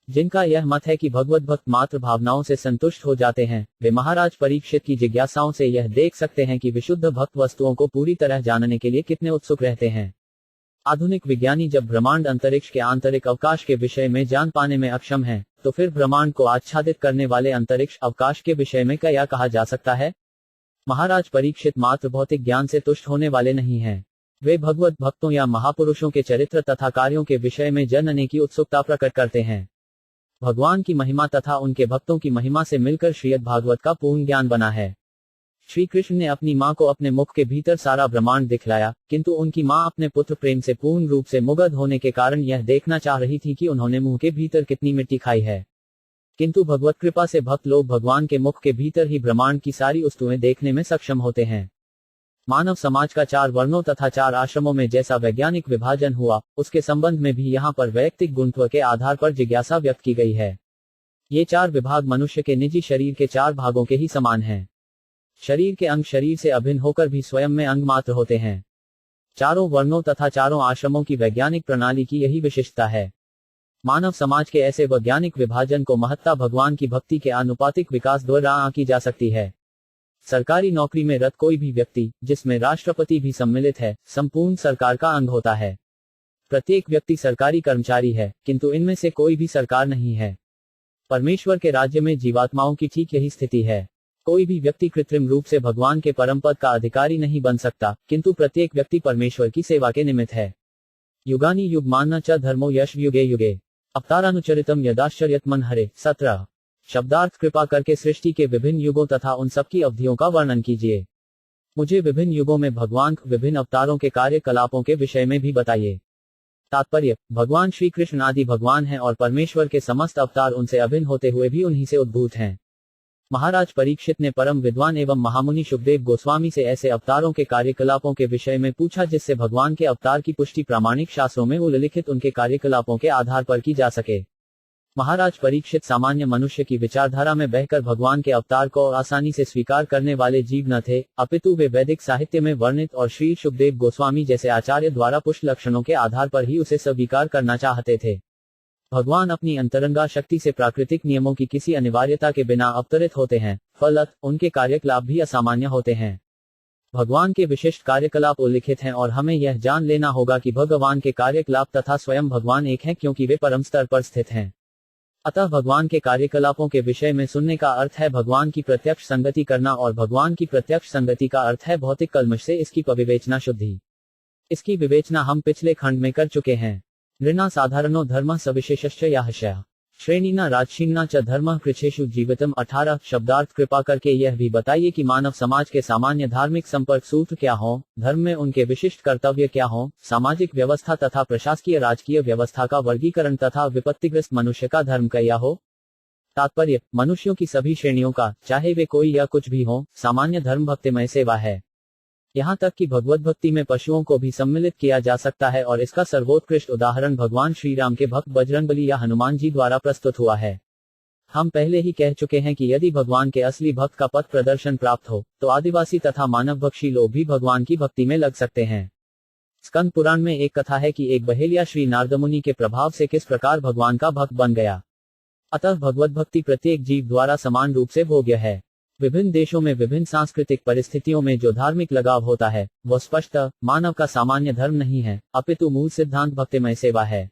जिनका यह मत है कि भगवत भक्त मात्र भावनाओं से संतुष्ट हो जाते हैं, वे महाराज परीक्षित की जिज्ञासाओं से यह देख सकते हैं कि विशुद्ध भक्त वस्तुओं को पूरी तरह जानने के लिए कितने उत्सुक रहते हैं। आधुनिक विज्ञानी जब ब्रह्मांड अंतरिक्ष के आंतरिक अवकाश के विषय में जान पाने में अक्षम है, तो फिर ब्रह्मांड को आच्छादित करने वाले अंतरिक्ष अवकाश के विषय में क्या कहा जा सकता है। महाराज परीक्षित मात्र भौतिक ज्ञान से तुष्ट होने वाले नहीं हैं। वे भगवत भक्तों या महापुरुषों के चरित्र तथा कार्यों के विषय में जानने की उत्सुकता प्रकट करते हैं। भगवान की महिमा तथा उनके भक्तों की महिमा से मिलकर श्रीमद् भागवत का पूर्ण ज्ञान बना है। श्री कृष्ण ने अपनी मां को अपने मुख के भीतर सारा ब्रह्मांड दिखलाया, किंतु उनकी मां अपने पुत्र प्रेम से पूर्ण रूप से मुग्ध होने के कारण यह देखना चाह रही थी कि उन्होंने मुंह के भीतर कितनी मिट्टी खाई है। किंतु भगवत कृपा से भक्त लोग भगवान के मुख के भीतर ही ब्रह्मांड की सारी वस्तुएं देखने में सक्षम होते हैं। मानव समाज का 4 वर्णों तथा 4 आश्रमों में जैसा वैज्ञानिक विभाजन हुआ, उसके संबंध में भी यहाँ पर वैयक्तिक गुणत्व के आधार पर जिज्ञासा व्यक्त की गई है। ये 4 विभाग मनुष्य के निजी शरीर के 4 भागों के ही समान हैं। शरीर के अंग शरीर से अभिन्न होकर भी स्वयं में अंग मात्र होते हैं। चारों वर्णों तथा चारों आश्रमों की वैज्ञानिक प्रणाली की यही विशिष्टता है। मानव समाज के ऐसे वैज्ञानिक विभाजन को महत्ता भगवान की भक्ति के आनुपातिक विकास द्वारा आंकी जा सकती है। सरकारी नौकरी में रत कोई भी व्यक्ति, जिसमें राष्ट्रपति भी सम्मिलित है, संपूर्ण सरकार का अंग होता है। प्रत्येक व्यक्ति सरकारी कर्मचारी है, किंतु इनमें से कोई भी सरकार नहीं है। परमेश्वर के राज्य में जीवात्माओं की ठीक यही स्थिति है। कोई भी व्यक्ति कृत्रिम रूप से भगवान के परम पद का अधिकारी नहीं बन सकता, किंतु प्रत्येक व्यक्ति परमेश्वर की सेवा के निमित्त है। युगानि युगमाना च धर्मो यश युगे युगे अवतारानुचरितम यदाश्चर्यत्मन हरे। 17 शब्दार्थ। कृपा करके सृष्टि के विभिन्न युगों तथा उन सबकी अवधियों का वर्णन कीजिए। मुझे विभिन्न युगों में भगवान विभिन्न अवतारों के कार्यकलापों के विषय में भी बताइए। तात्पर्य, भगवान श्री कृष्ण आदि भगवान हैं और परमेश्वर के समस्त अवतार उनसे अभिन्न होते हुए भी उन्हीं से उद्भूत हैं। महाराज परीक्षित ने परम विद्वान एवं महामुनि शुकदेव गोस्वामी से ऐसे अवतारों के कार्यकलापों के विषय में पूछा जिससे भगवान के अवतार की पुष्टि प्रामाणिक शास्त्रों में उल्लिखित उनके कार्यकलापों के आधार पर की जा सके। महाराज परीक्षित सामान्य मनुष्य की विचारधारा में बहकर भगवान के अवतार को आसानी से स्वीकार करने वाले जीव न थे, अपितु वे वैदिक साहित्य में वर्णित और श्री शुकदेव गोस्वामी जैसे आचार्य द्वारा पुष्ट लक्षणों के आधार पर ही उसे स्वीकार करना चाहते थे। भगवान अपनी अंतरंगा शक्ति से प्राकृतिक नियमों की किसी अनिवार्यता के बिना अवतरित होते हैं, फलत उनके कार्यकलाप भी असामान्य होते हैं। भगवान के विशिष्ट कार्यकलाप उल्लिखित हैं और हमें यह जान लेना होगा कि भगवान के कार्यकलाप तथा स्वयं भगवान एक हैं, क्योंकि वे परम स्तर पर स्थित हैं। अतः भगवान के कार्यकलापों के विषय में सुनने का अर्थ है भगवान की प्रत्यक्ष संगति करना, और भगवान की प्रत्यक्ष संगति का अर्थ है भौतिक कल्मश से इसकी विवेचना शुद्धि। इसकी विवेचना हम पिछले खंड में कर चुके हैं। नृणा साधारणो धर्मः सविशेषश्च याहशयः श्रेणीना राजशीना च धर्मः कृच्छेषु जीवितम। 18 शब्दार्थ। कृपा करके यह भी बताइए कि मानव समाज के सामान्य धार्मिक संपर्क सूत्र क्या हो, धर्म में उनके विशिष्ट कर्तव्य क्या हो, सामाजिक व्यवस्था तथा प्रशासकीय राजकीय व्यवस्था का वर्गीकरण तथा विपत्तिग्रस्त मनुष्य का धर्म क्या हो। तात्पर्य, मनुष्यों की सभी श्रेणियों का, चाहे वे कोई या कुछ भी हो, सामान्य धर्म भक्तिमय सेवा है। यहाँ तक कि भगवत भक्ति में पशुओं को भी सम्मिलित किया जा सकता है, और इसका सर्वोत्कृष्ट उदाहरण भगवान श्री राम के भक्त बजरंगबली या हनुमान जी द्वारा प्रस्तुत हुआ है। हम पहले ही कह चुके हैं कि यदि भगवान के असली भक्त का पथ प्रदर्शन प्राप्त हो, तो आदिवासी तथा मानवभक्षी लोग भी भगवान की भक्ति में लग सकते हैं। स्कंद पुराण में एक कथा है कि एक बहेलिया श्री नारद मुनि के प्रभाव से किस प्रकार भगवान का भक्त बन गया। अतः भगवत भक्ति प्रत्येक जीव द्वारा समान रूप से भोग्य है। विभिन्न देशों में विभिन्न सांस्कृतिक परिस्थितियों में जो धार्मिक लगाव होता है, वह स्पष्टतः मानव का सामान्य धर्म नहीं है, अपितु मूल सिद्धांत भक्तिमय सेवा है।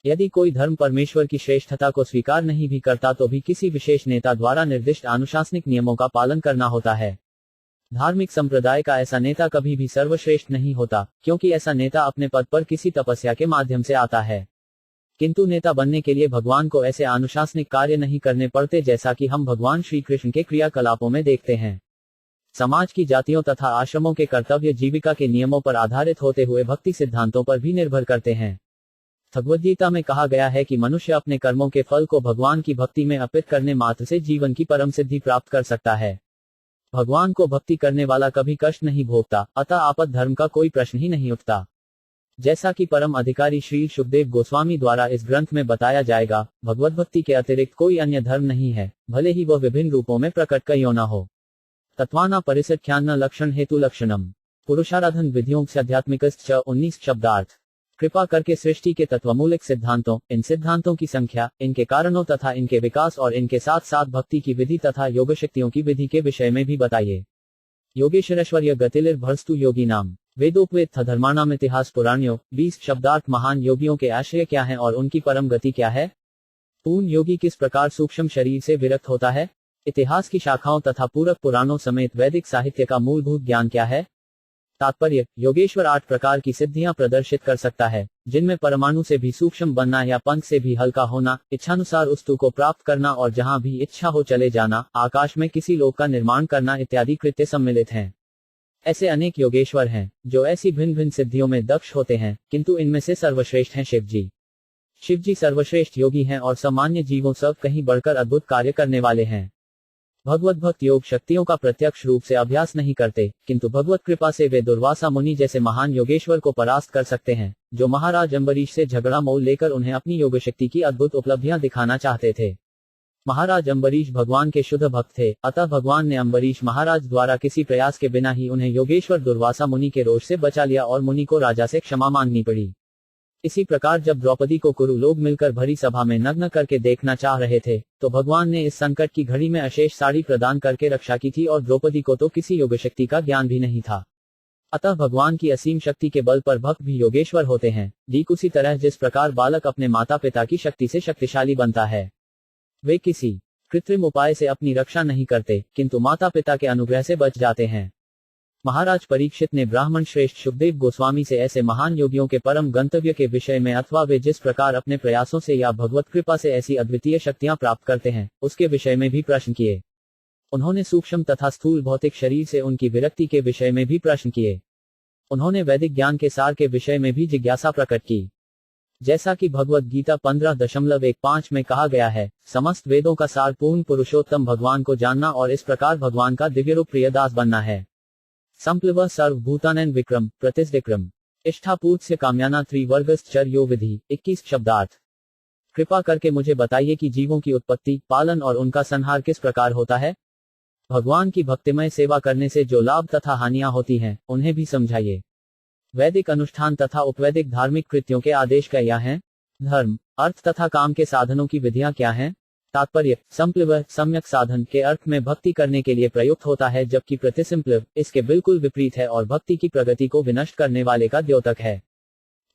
यदि कोई धर्म परमेश्वर की श्रेष्ठता को स्वीकार नहीं भी करता तो भी किसी विशेष नेता द्वारा निर्दिष्ट अनुशासनिक नियमों का पालन करना होता है। धार्मिक संप्रदाय का ऐसा नेता कभी भी सर्वश्रेष्ठ नहीं होता, क्योंकि ऐसा नेता अपने पद पर किसी तपस्या के माध्यम से आता है। किंतु नेता बनने के लिए भगवान को ऐसे अनुशासनिक कार्य नहीं करने पड़ते, जैसा कि हम भगवान श्री कृष्ण के क्रियाकलापों में देखते हैं। समाज की जातियों तथा आश्रमों के कर्तव्य जीविका के नियमों पर आधारित होते हुए भक्ति सिद्धांतों पर भी निर्भर करते हैं। भगवद्गीता में कहा गया है कि मनुष्य अपने कर्मों के फल को भगवान की भक्ति में अर्पित करने मात्र से जीवन की परम सिद्धि प्राप्त कर सकता है। भगवान को भक्ति करने वाला कभी कष्ट नहीं भोगता, अतः आपद धर्म का कोई प्रश्न ही नहीं उठता। जैसा कि परम अधिकारी श्री सुखदेव गोस्वामी द्वारा इस ग्रंथ में बताया जाएगा, भगवत भक्ति के अतिरिक्त कोई अन्य धर्म नहीं है, भले ही वह विभिन्न रूपों में प्रकट क्यों न हो। तत्वाना परिसख्यान्न लक्षण हेतु लक्षणम पुरुषाराधन विधियों से आध्यात्मिकश्च। 19 शब्दार्थ। कृपा करके सृष्टि के तत्वमूलक सिद्धांतों, इन सिद्धांतों की संख्या, इनके कारणों तथा इनके विकास और इनके साथ साथ भक्ति की विधि तथा योग शक्तियों की विधि के विषय में भी बताइए। योगेश्वरैश्वर्य गतिर्भर्स्तु योगी नाम वेदोपवेद धर्माणाम इतिहास पुराण्यो। 20 शब्दार्थ। महान योगियों के आश्रय क्या हैं और उनकी परम गति क्या है। पूर्ण योगी किस प्रकार सूक्ष्म शरीर से विरक्त होता है। इतिहास की शाखाओं तथा पूरक पुराणों समेत वैदिक साहित्य का मूलभूत ज्ञान क्या है। तात्पर्य, योगेश्वर 8 प्रकार की सिद्धियां प्रदर्शित कर सकता है, जिनमें परमाणु से भी सूक्ष्म बनना या पंख से भी हल्का होना, इच्छानुसार वस्तु को प्राप्त करना और जहां भी इच्छा हो चले जाना, आकाश में किसी लोक का निर्माण करना इत्यादि कृत्य सम्मिलित हैं। ऐसे अनेक योगेश्वर हैं जो ऐसी भिन्न भिन्न सिद्धियों में दक्ष होते हैं, किंतु इनमें से सर्वश्रेष्ठ हैं शिवजी। शिवजी सर्वश्रेष्ठ योगी हैं और सामान्य जीवों सब कहीं बढ़कर अद्भुत कार्य करने वाले हैं। भगवत भक्त योग शक्तियों का प्रत्यक्ष रूप से अभ्यास नहीं करते, किंतु भगवत कृपा से वे दुर्वासा मुनि जैसे महान योगेश्वर को परास्त कर सकते हैं, जो महाराज अम्बरीश से झगड़ा मोल लेकर उन्हें अपनी योग शक्ति की अद्भुत उपलब्धियां दिखाना चाहते थे। महाराज अम्बरीश भगवान के शुद्ध भक्त थे, अतः भगवान ने अम्बरीश महाराज द्वारा किसी प्रयास के बिना ही उन्हें योगेश्वर दुर्वासा मुनि के रोष से बचा लिया और मुनि को राजा से क्षमा मांगनी पड़ी। इसी प्रकार जब द्रौपदी को कुरु लोग मिलकर भरी सभा में नग्न करके देखना चाह रहे थे, तो भगवान ने इस संकट की घड़ी में अशेष साड़ी प्रदान करके रक्षा की थी, और द्रौपदी को तो किसी योग शक्ति का ज्ञान भी नहीं था। अतः भगवान की असीम शक्ति के बल पर भक्त भी योगेश्वर होते हैं। ठीक उसी तरह जिस प्रकार बालक अपने माता पिता की शक्ति से शक्तिशाली बनता है, वे किसी कृत्रिम उपाय से अपनी रक्षा नहीं करते, किंतु माता पिता के अनुग्रह से बच जाते हैं। महाराज परीक्षित ने ब्राह्मण श्रेष्ठ सुखदेव गोस्वामी से ऐसे महान योगियों के परम गंतव्य के विषय में, अथवा वे जिस प्रकार अपने प्रयासों से या भगवत कृपा से ऐसी अद्वितीय शक्तियां प्राप्त करते हैं, उसके विषय में भी प्रश्न किए। उन्होंने सूक्ष्म तथा स्थूल भौतिक शरीर से उनकी विरक्ति के विषय में भी प्रश्न किए। उन्होंने वैदिक ज्ञान के सार के विषय में भी जिज्ञासा प्रकट की। जैसा कि भगवद गीता 15.15 में कहा गया है, समस्त वेदों का सार पूर्ण पुरुषोत्तम भगवान को जानना और इस प्रकार भगवान का दिव्यरूप प्रिय दास बनना है। संप्लव सर्वभूतानैन विक्रम प्रतिष्ठिक्रम इष्टापूत से काम्याना त्रिवर्गश्चर्यो विधि। 21 शब्दार्थ। कृपा करके मुझे बताइए कि जीवों की उत्पत्ति, पालन और उनका संहार किस प्रकार होता है। भगवान की भक्तिमय सेवा करने से जो लाभ तथा हानियां होती हैं, उन्हें भी समझाइए। वैदिक अनुष्ठान तथा उपवैदिक धार्मिक कृत्यों के आदेश क्या हैं। धर्म, अर्थ तथा काम के साधनों की विधियां क्या हैं। तात्पर्य, संप्लव सम्यक साधन के अर्थ में भक्ति करने के लिए प्रयुक्त होता है, जबकि प्रतिसंप्लव इसके बिल्कुल विपरीत है और भक्ति की प्रगति को विनष्ट करने वाले का द्योतक है।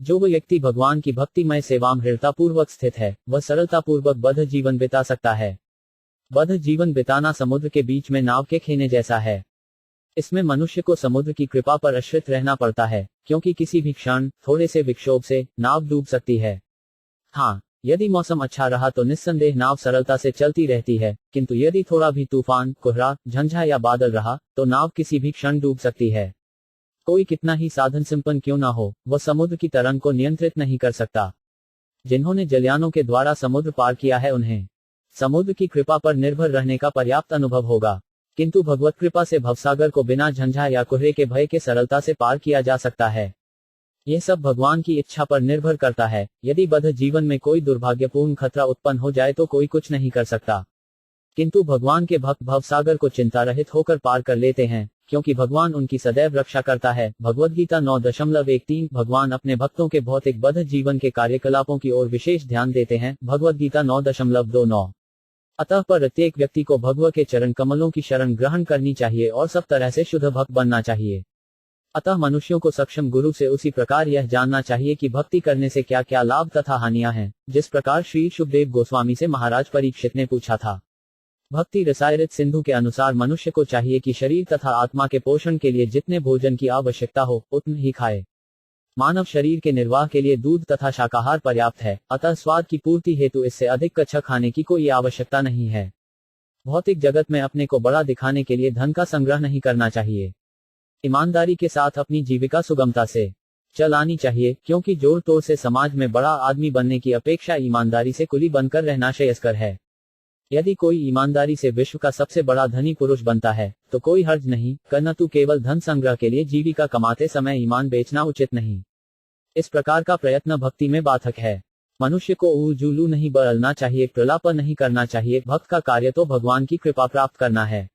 जो व्यक्ति भगवान की भक्तिमय सेवा में दृढ़तापूर्वक स्थित है वह सरलतापूर्वक बद्ध जीवन बिता सकता है। बद्ध जीवन बिताना समुद्र के बीच में नाव के खेने जैसा है। इसमें मनुष्य को समुद्र की कृपा पर आश्रित रहना पड़ता है, क्योंकि किसी भी क्षण थोड़े से विक्षोभ से नाव डूब सकती है। हाँ, यदि मौसम अच्छा रहा तो निस्संदेह नाव सरलता से चलती रहती है, किंतु यदि थोड़ा भी तूफान, कोहरा, झंझा या बादल रहा तो नाव किसी भी क्षण डूब सकती है। कोई कितना ही साधन संपन्न क्यों ना हो, वह समुद्र की तरंग को नियंत्रित नहीं कर सकता। जिन्होंने जलयानों के द्वारा समुद्र पार किया है उन्हें समुद्र की कृपा पर निर्भर रहने का पर्याप्त अनुभव होगा, किंतु भगवत कृपा से भवसागर को बिना झंझा या कोहरे के भय के सरलता से पार किया जा सकता है। यह सब भगवान की इच्छा पर निर्भर करता है। यदि बद्ध जीवन में कोई दुर्भाग्यपूर्ण खतरा उत्पन्न हो जाए तो कोई कुछ नहीं कर सकता, किंतु भगवान के भक्त भवसागर को चिंता रहित होकर पार कर लेते हैं, क्योंकि भगवान उनकी सदैव रक्षा करता है। भगवद गीता 9.13। भगवान अपने भक्तों के भौतिक बद्ध जीवन के कार्यकलापों की ओर विशेष ध्यान देते हैं। भगवद गीता 9.29। अतः प्रत्येक व्यक्ति को भगवान के चरण कमलों की शरण ग्रहण करनी चाहिए और सब तरह से शुद्ध भक्त बनना चाहिए। अतः मनुष्यों को सक्षम गुरु से उसी प्रकार यह जानना चाहिए कि भक्ति करने से क्या क्या लाभ तथा हानियां हैं, जिस प्रकार श्री शुकदेव गोस्वामी से महाराज परीक्षित ने पूछा था। भक्ति रसायरित सिंधु के अनुसार मनुष्य को चाहिए कि शरीर तथा आत्मा के पोषण के लिए जितने भोजन की आवश्यकता हो उतने ही खाए। मानव शरीर के निर्वाह के लिए दूध तथा शाकाहार पर्याप्त है, अतः स्वाद की पूर्ति हेतु इससे अधिक कच्चा खाने की कोई आवश्यकता नहीं है। भौतिक जगत में अपने को बड़ा दिखाने के लिए धन का संग्रह नहीं करना चाहिए। ईमानदारी के साथ अपनी जीविका सुगमता से चलानी चाहिए, क्योंकि जोड़ तोड़ से समाज में बड़ा आदमी बनने की अपेक्षा ईमानदारी से कुली बनकर रहना श्रेयस्कर है। यदि कोई ईमानदारी से विश्व का सबसे बड़ा धनी पुरुष बनता है तो कोई हर्ज नहीं, परंतु केवल धन संग्रह के लिए जीविका कमाते समय ईमान बेचना उचित नहीं। इस प्रकार का प्रयत्न भक्ति में बाधक है। मनुष्य को उलझुलू नहीं बदलना चाहिए, प्रलाप नहीं करना चाहिए। भक्त का कार्य तो भगवान की कृपा प्राप्त करना है।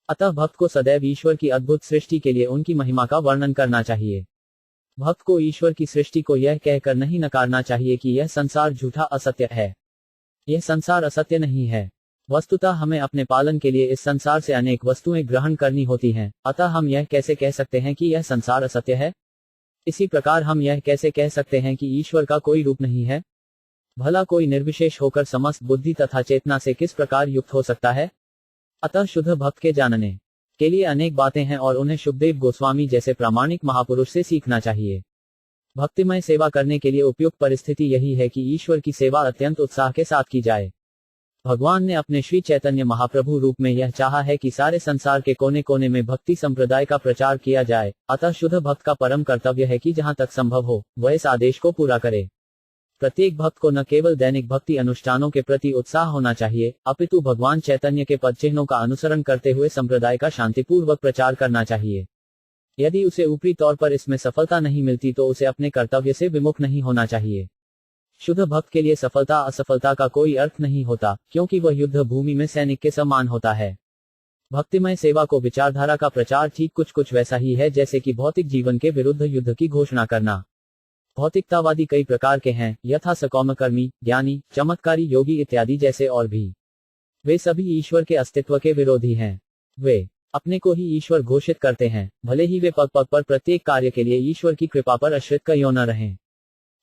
अतः भक्त को सदैव ईश्वर की अद्भुत सृष्टि के लिए उनकी महिमा का वर्णन करना चाहिए। भक्त को ईश्वर की सृष्टि को यह कहकर नहीं नकारना चाहिए कि यह संसार झूठा असत्य है। यह संसार असत्य नहीं है। वस्तुतः हमें अपने पालन के लिए इस संसार से अनेक वस्तुएं ग्रहण करनी होती हैं, अतः हम यह कैसे कह सकते हैं कि यह संसार असत्य है? इसी प्रकार हम यह कैसे कह सकते हैं कि ईश्वर का कोई रूप नहीं है? भला कोई निर्विशेष होकर समस्त बुद्धि तथा चेतना से किस प्रकार युक्त हो सकता है? अतः शुद्ध भक्त के जानने के लिए अनेक बातें हैं और उन्हें शुकदेव गोस्वामी जैसे प्रामाणिक महापुरुष से सीखना चाहिए। भक्तिमय सेवा करने के लिए उपयुक्त परिस्थिति यही है कि ईश्वर की सेवा अत्यंत उत्साह के साथ की जाए। भगवान ने अपने श्री चैतन्य महाप्रभु रूप में यह चाहा है कि सारे संसार के कोने कोने में भक्ति संप्रदाय का प्रचार किया जाए। अतः शुद्ध भक्त का परम कर्तव्य है कि जहां तक संभव हो वह इस आदेश को पूरा करे। प्रत्येक भक्त को न केवल दैनिक भक्ति अनुष्ठानों के प्रति उत्साह होना चाहिए, अपितु भगवान चैतन्य के पद चिन्हों का अनुसरण करते हुए संप्रदाय का शांतिपूर्वक प्रचार करना चाहिए। यदि उसे ऊपरी तौर पर इसमें सफलता नहीं मिलती तो उसे अपने कर्तव्य से विमुख नहीं होना चाहिए। शुद्ध भक्त के लिए सफलता असफलता का कोई अर्थ नहीं होता, क्योंकि वह युद्ध भूमि में सैनिक के समान होता है। भक्तिमय सेवा को विचारधारा का प्रचार ठीक कुछ वैसा ही है जैसे कि भौतिक जीवन के विरुद्ध युद्ध की घोषणा करना। भौतिकतावादी कई प्रकार के हैं, यथा सकौमकर्मी, ज्ञानी, चमत्कारी, योगी इत्यादि जैसे और भी। वे सभी ईश्वर के अस्तित्व के विरोधी हैं। वे अपने को ही ईश्वर घोषित करते हैं, भले ही वे पग पग पर प्रत्येक कार्य के लिए ईश्वर की कृपा पर आश्रित क्यों न रहें।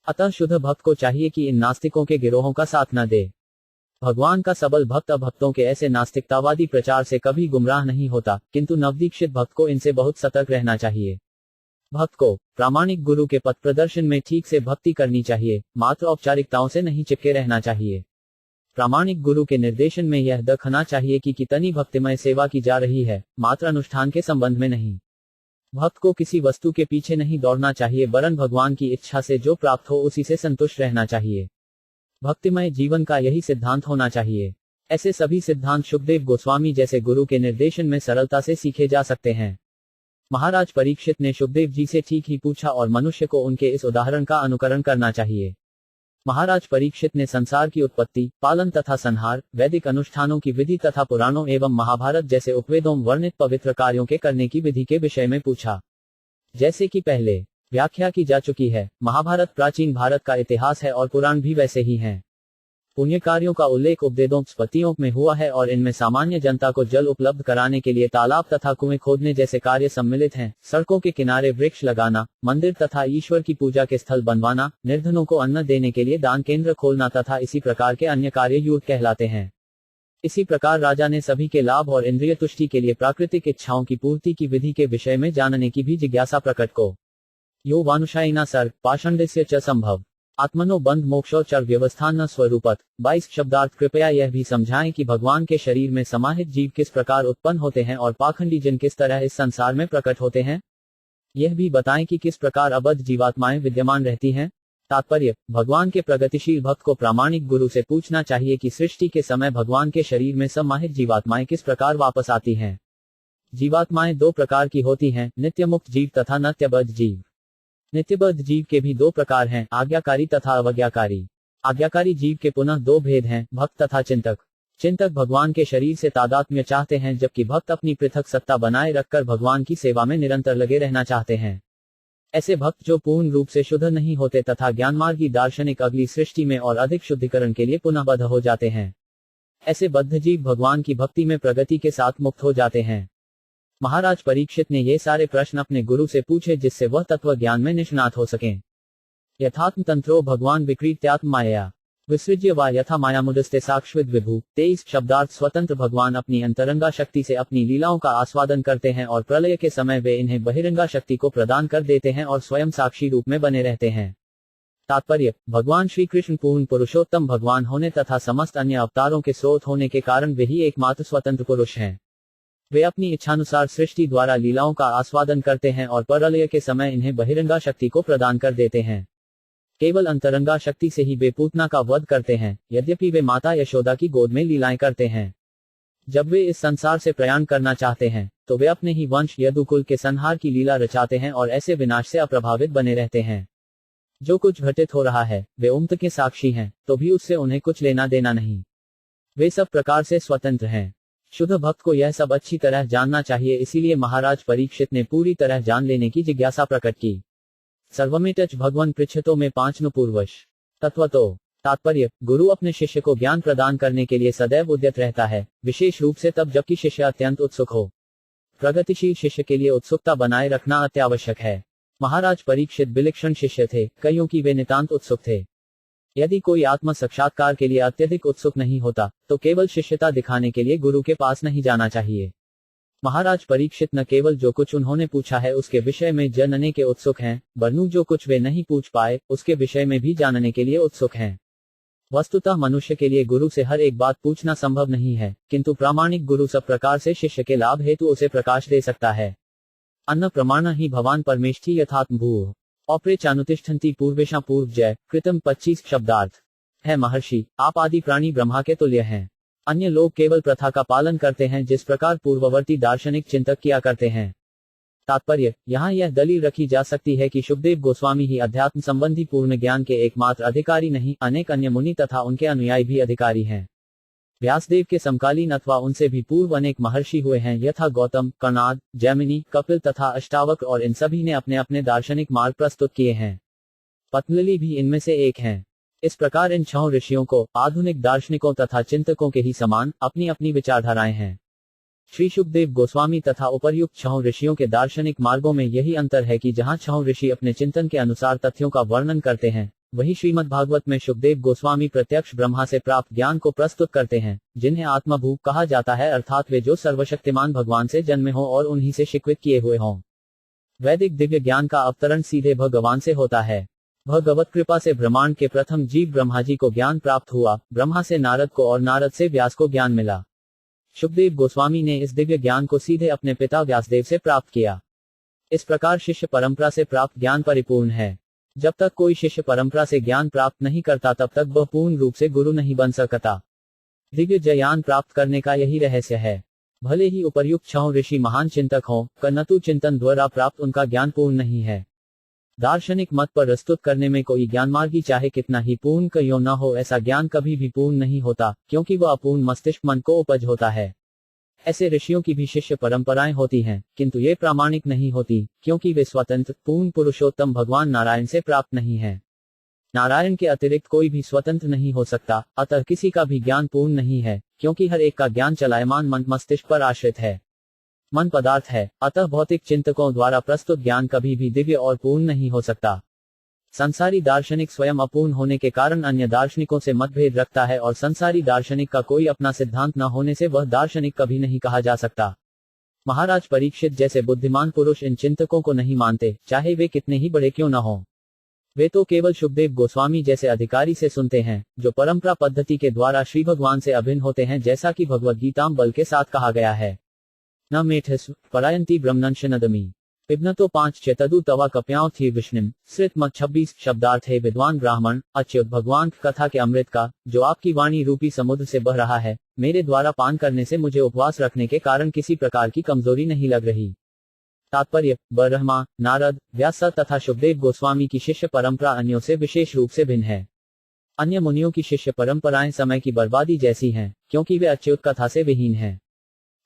अतः शुद्ध भक्त को चाहिए कि इन नास्तिकों के गिरोहों का साथ न दे। भगवान का सबल भक्त अभक्तों के ऐसे नास्तिकतावादी प्रचार से कभी गुमराह नहीं होता, किंतु नवदीक्षित भक्त को इनसे बहुत सतर्क रहना चाहिए। भक्त को प्रामाणिक गुरु के पथ प्रदर्शन में ठीक से भक्ति करनी चाहिए, मात्र औपचारिकताओं से नहीं चिपके रहना चाहिए। प्रामाणिक गुरु के निर्देशन में यह देखना चाहिए कि कितनी भक्तिमय सेवा की जा रही है, मात्र अनुष्ठान के संबंध में नहीं। भक्त को किसी वस्तु के पीछे नहीं दौड़ना चाहिए, वरन भगवान की इच्छा से जो प्राप्त हो उसी से संतुष्ट रहना चाहिए। भक्तिमय जीवन का यही सिद्धांत होना चाहिए। ऐसे सभी सिद्धांत शुकदेव गोस्वामी जैसे गुरु के निर्देशन में सरलता से सीखे जा सकते हैं। महाराज परीक्षित ने शुकदेव जी से ठीक ही पूछा और मनुष्य को उनके इस उदाहरण का अनुकरण करना चाहिए। महाराज परीक्षित ने संसार की उत्पत्ति, पालन तथा संहार, वैदिक अनुष्ठानों की विधि तथा पुराणों एवं महाभारत जैसे उपवेदों वर्णित पवित्र कार्यों के करने की विधि के विषय में पूछा। जैसे कि पहले व्याख्या की जा चुकी है, महाभारत प्राचीन भारत का इतिहास है और पुराण भी वैसे ही हैं। पुण्य कार्यों का उल्लेख उपवेदोपनिषदों में हुआ है और इनमें सामान्य जनता को जल उपलब्ध कराने के लिए तालाब तथा कुएं खोदने जैसे कार्य सम्मिलित हैं। सड़कों के किनारे वृक्ष लगाना, मंदिर तथा ईश्वर की पूजा के स्थल बनवाना, निर्धनों को अन्न देने के लिए दान केंद्र खोलना तथा इसी प्रकार के अन्य कार्य यूर्त कहलाते हैं। इसी प्रकार राजा ने सभी के लाभ और इंद्रिय तुष्टि के लिए प्राकृतिक इच्छाओं की पूर्ति की विधि के विषय में जानने की भी जिज्ञासा प्रकट को। यो वानुशायिना सर्ग पाषंडस्य च संभव आत्मनो बंध मोक्षोच्चर व्यवस्थान स्वरूपत। 22 शब्दार्थ। कृपया यह भी समझाएं कि भगवान के शरीर में समाहित जीव किस प्रकार उत्पन्न होते हैं और पाखंडी जन किस तरह इस संसार में प्रकट होते हैं। यह भी बताएं कि किस प्रकार अबद्ध जीवात्माएं विद्यमान रहती हैं। तात्पर्य: भगवान के प्रगतिशील भक्त को प्रामाणिक गुरु से पूछना चाहिए कि सृष्टि के समय भगवान के शरीर में समाहित जीवात्माएं किस प्रकार वापस आती हैं। जीवात्माएं दो प्रकार की होती हैं, नित्यमुक्त जीव तथा नित्यबद्ध जीव। नित्यबद्ध जीव के भी दो प्रकार हैं, आज्ञाकारी तथा अवज्ञाकारी। आज्ञाकारी जीव के पुनः दो भेद हैं, भक्त तथा चिंतक। चिंतक भगवान के शरीर से तादात्म्य चाहते हैं, जबकि भक्त अपनी पृथक सत्ता बनाए रखकर भगवान की सेवा में निरंतर लगे रहना चाहते हैं। ऐसे भक्त जो पूर्ण रूप से शुद्ध नहीं होते तथा ज्ञानमार्गी दार्शनिक अगली सृष्टि में और अधिक शुद्धिकरण के लिए पुनः बद्ध हो जाते हैं। ऐसे बद्ध जीव भगवान की भक्ति में प्रगति के साथ मुक्त हो जाते हैं। महाराज परीक्षित ने ये सारे प्रश्न अपने गुरु से पूछे जिससे वह तत्व ज्ञान में निष्णात हो सकें। यथात्म तंत्रो भगवान विक्रीत्यात्म माया विसृज्य वा यथा मायामुदस्ते साक्षविद विभु। 23 शब्दार्थ। स्वतंत्र भगवान अपनी अंतरंगा शक्ति से अपनी लीलाओं का आस्वादन करते हैं और प्रलय के समय वे इन्हें बहिरंगा शक्ति को प्रदान कर देते हैं और स्वयं साक्षी रूप में बने रहते हैं। तात्पर्य: भगवान श्री कृष्ण पूर्ण पुरुषोत्तम भगवान होने तथा समस्त अन्य अवतारों के स्रोत होने के कारण वे ही एकमात्र स्वतंत्र पुरुष हैं। वे अपनी इच्छानुसार सृष्टि द्वारा लीलाओं का आस्वादन करते हैं और प्रलय के समय इन्हें बहिरंगा शक्ति को प्रदान कर देते हैं। केवल अंतरंगा शक्ति से ही वे पूतना का वध करते हैं, यद्यपि वे माता यशोदा की गोद में लीलाएं करते हैं। जब वे इस संसार से प्रयाण करना चाहते हैं तो वे अपने ही वंश यदुकुल के संहार की लीला रचाते हैं और ऐसे विनाश से अप्रभावित बने रहते हैं। जो कुछ घटित हो रहा है वे उम्त के साक्षी हैं, तो भी उससे उन्हें कुछ लेना देना नहीं। वे सब प्रकार से स्वतंत्र हैं। शुद्ध भक्त को यह सब अच्छी तरह जानना चाहिए, इसीलिए महाराज परीक्षित ने पूरी तरह जान लेने की जिज्ञासा प्रकट की। सर्वमेतच भगवन पृच्छतो में 5 नु पूर्वश तत्वतो। तात्पर्य: गुरु अपने शिष्य को ज्ञान प्रदान करने के लिए सदैव उद्यत रहता है, विशेष रूप से तब जबकि शिष्य अत्यंत उत्सुक हो। प्रगतिशील शिष्य के लिए उत्सुकता बनाए रखना अत्यावश्यक है। महाराज परीक्षित विलक्षण शिष्य थे, कईयों की वे नितांत उत्सुक थे। यदि कोई आत्म साक्षात्कार के लिए अत्यधिक उत्सुक नहीं होता तो केवल शिष्यता दिखाने के लिए गुरु के पास नहीं जाना चाहिए। महाराज परीक्षित न केवल जो कुछ उन्होंने पूछा है उसके विषय में जानने के उत्सुक हैं, वरनु जो कुछ वे नहीं पूछ पाए उसके विषय में भी जानने के लिए उत्सुक हैं। वस्तुतः मनुष्य के लिए गुरु से हर एक बात पूछना संभव नहीं है, किंतु प्रामाणिक गुरु सब प्रकार से शिष्य के लाभ हेतु उसे प्रकाश दे सकता है। अन्न प्रमाण ही भवान परमेष्ठी यथात्म भूः औपरे चानुतिष्ठन्ति पूर्वेशा पूर्व जय कृतम। 25 शब्दार्थ। है महर्षि, आप आदि प्राणी ब्रह्मा के तुल्य हैं। अन्य लोग केवल प्रथा का पालन करते हैं जिस प्रकार पूर्ववर्ती दार्शनिक चिंतक किया करते हैं। तात्पर्य: यहाँ यह दलील रखी जा सकती है कि शुकदेव गोस्वामी ही अध्यात्म संबंधी पूर्ण ज्ञान के एकमात्र अधिकारी नहीं, अनेक अन्य मुनि तथा उनके अनुयायी भी अधिकारी हैं। व्यासदेव के समकालीन अथवा उनसे भी पूर्व अनेक महर्षि हुए हैं, यथा गौतम, कणाद, जैमिनी, कपिल तथा अष्टावक्र, और इन सभी ने अपने अपने दार्शनिक मार्ग प्रस्तुत किए हैं। पतंजलि भी इनमें से एक हैं। इस प्रकार इन 6 ऋषियों को आधुनिक दार्शनिकों तथा चिंतकों के ही समान अपनी अपनी विचारधाराएं हैं। श्री शुकदेव गोस्वामी तथा उपर्युक्त 6 ऋषियों के दार्शनिक मार्गों में यही अंतर है कि जहां 6 ऋषि अपने चिंतन के अनुसार तथ्यों का वर्णन करते हैं, वही श्रीमद् भागवत में शुकदेव गोस्वामी प्रत्यक्ष ब्रह्मा से प्राप्त ज्ञान को प्रस्तुत करते हैं, जिन्हें आत्मभू कहा जाता है, अर्थात वे जो सर्वशक्तिमान भगवान से जन्मे हों और उन्हीं से शिक्षित किए हुए हों। वैदिक दिव्य ज्ञान का अवतरण सीधे भगवान से होता है। भगवत कृपा से ब्रह्मांड के प्रथम जीव ब्रह्मा जी को ज्ञान प्राप्त हुआ, ब्रह्मा से नारद को और नारद से व्यास को ज्ञान मिला। शुकदेव गोस्वामी ने इस दिव्य ज्ञान को सीधे अपने पिता व्यासदेव से प्राप्त किया। इस प्रकार शिष्य परंपरा से प्राप्त ज्ञान परिपूर्ण है। जब तक कोई शिष्य परंपरा से ज्ञान प्राप्त नहीं करता तब तक वह पूर्ण रूप से गुरु नहीं बन सकता। दिव्य ज्ञान प्राप्त करने का यही रहस्य है। भले ही उपर्युक्त 6 ऋषि महान चिंतक हों, किंतु चिंतन द्वारा प्राप्त उनका ज्ञान पूर्ण नहीं है। दार्शनिक मत पर प्रस्तुत करने में कोई ज्ञानमार्गी चाहे कितना ही पूर्ण क्यों न हो, ऐसा ज्ञान कभी भी पूर्ण नहीं होता, क्योंकि वह अपूर्ण मस्तिष्क मन को उपज होता है। ऐसे ऋषियों की भी शिष्य परंपराएं होती हैं, किंतु ये प्रामाणिक नहीं होती, क्योंकि वे स्वतंत्र पूर्ण पुरुषोत्तम भगवान नारायण से प्राप्त नहीं हैं। नारायण के अतिरिक्त कोई भी स्वतंत्र नहीं हो सकता, अतः किसी का भी ज्ञान पूर्ण नहीं है, क्योंकि हर एक का ज्ञान चलायमान मन मस्तिष्क पर आश्रित है। मन पदार्थ है, अतः भौतिक चिंतकों द्वारा प्रस्तुत ज्ञान कभी भी दिव्य और पूर्ण नहीं हो सकता। संसारी दार्शनिक स्वयं अपूर्ण होने के कारण अन्य दार्शनिकों से मतभेद रखता है, और संसारी दार्शनिक का कोई अपना सिद्धांत न होने से वह दार्शनिक कभी नहीं कहा जा सकता। महाराज परीक्षित जैसे बुद्धिमान पुरुष इन चिंतकों को नहीं मानते, चाहे वे कितने ही बड़े क्यों न हों। वे तो केवल शुकदेव गोस्वामी जैसे अधिकारी से सुनते हैं, जो परंपरा पद्धति के द्वारा श्री भगवान से अभिन्न होते हैं, जैसा कि भगवद गीताम बल के साथ कहा गया है। न मेठस परायंती ब्रह्मनंशनदमी पिबनतो 5 चेतदु तवा कप्याओं थी विष्णुम श्रित मत 26 शब्दार्थ है विद्वान ब्राह्मण, अच्युत भगवान कथा के अमृत का, जो आपकी वाणी रूपी समुद्र से बह रहा है, मेरे द्वारा पान करने से मुझे उपवास रखने के कारण किसी प्रकार की कमजोरी नहीं लग रही। तात्पर्य: ब्रह्मा, नारद, व्यास तथा शुकदेव गोस्वामी की शिष्य परंपरा अन्यों से विशेष रूप से भिन्न है। अन्य मुनियों की शिष्य परंपराएं समय की बर्बादी जैसी हैं, क्योंकि वे अच्युत कथा से विहीन हैं।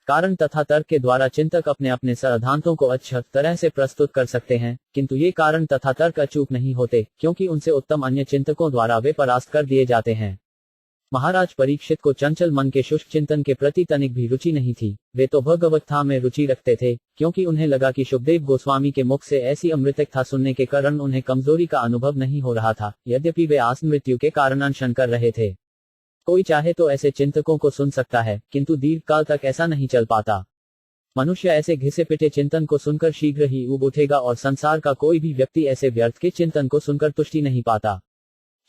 कारण तथा तर्क के द्वारा चिंतक अपने अपने सिद्धांतों को अच्छी तरह से प्रस्तुत कर सकते हैं, किंतु ये कारण तथा तर्क अचूक नहीं होते, क्योंकि उनसे उत्तम अन्य चिंतकों द्वारा वे परास्त कर दिए जाते हैं। महाराज परीक्षित को चंचल मन के शुष्क चिंतन के प्रति तनिक भी रुचि नहीं थी। वे तो भगवत्था में रुचि रखते थे, क्योंकि उन्हें लगा कि शुकदेव गोस्वामी के मुख से ऐसी अमृत कथा सुनने के कारण उन्हें कमजोरी का अनुभव नहीं हो रहा था, यद्यपि वे आसन मृत्यु के कारण अनशन कर रहे थे। कोई चाहे तो ऐसे चिंतकों को सुन सकता है, किंतु दीर्घकाल तक ऐसा नहीं चल पाता। मनुष्य ऐसे घिसे पिटे चिंतन को सुनकर शीघ्र ही ऊब उठेगा, और संसार का कोई भी व्यक्ति ऐसे व्यर्थ के चिंतन को सुनकर तुष्टि नहीं पाता।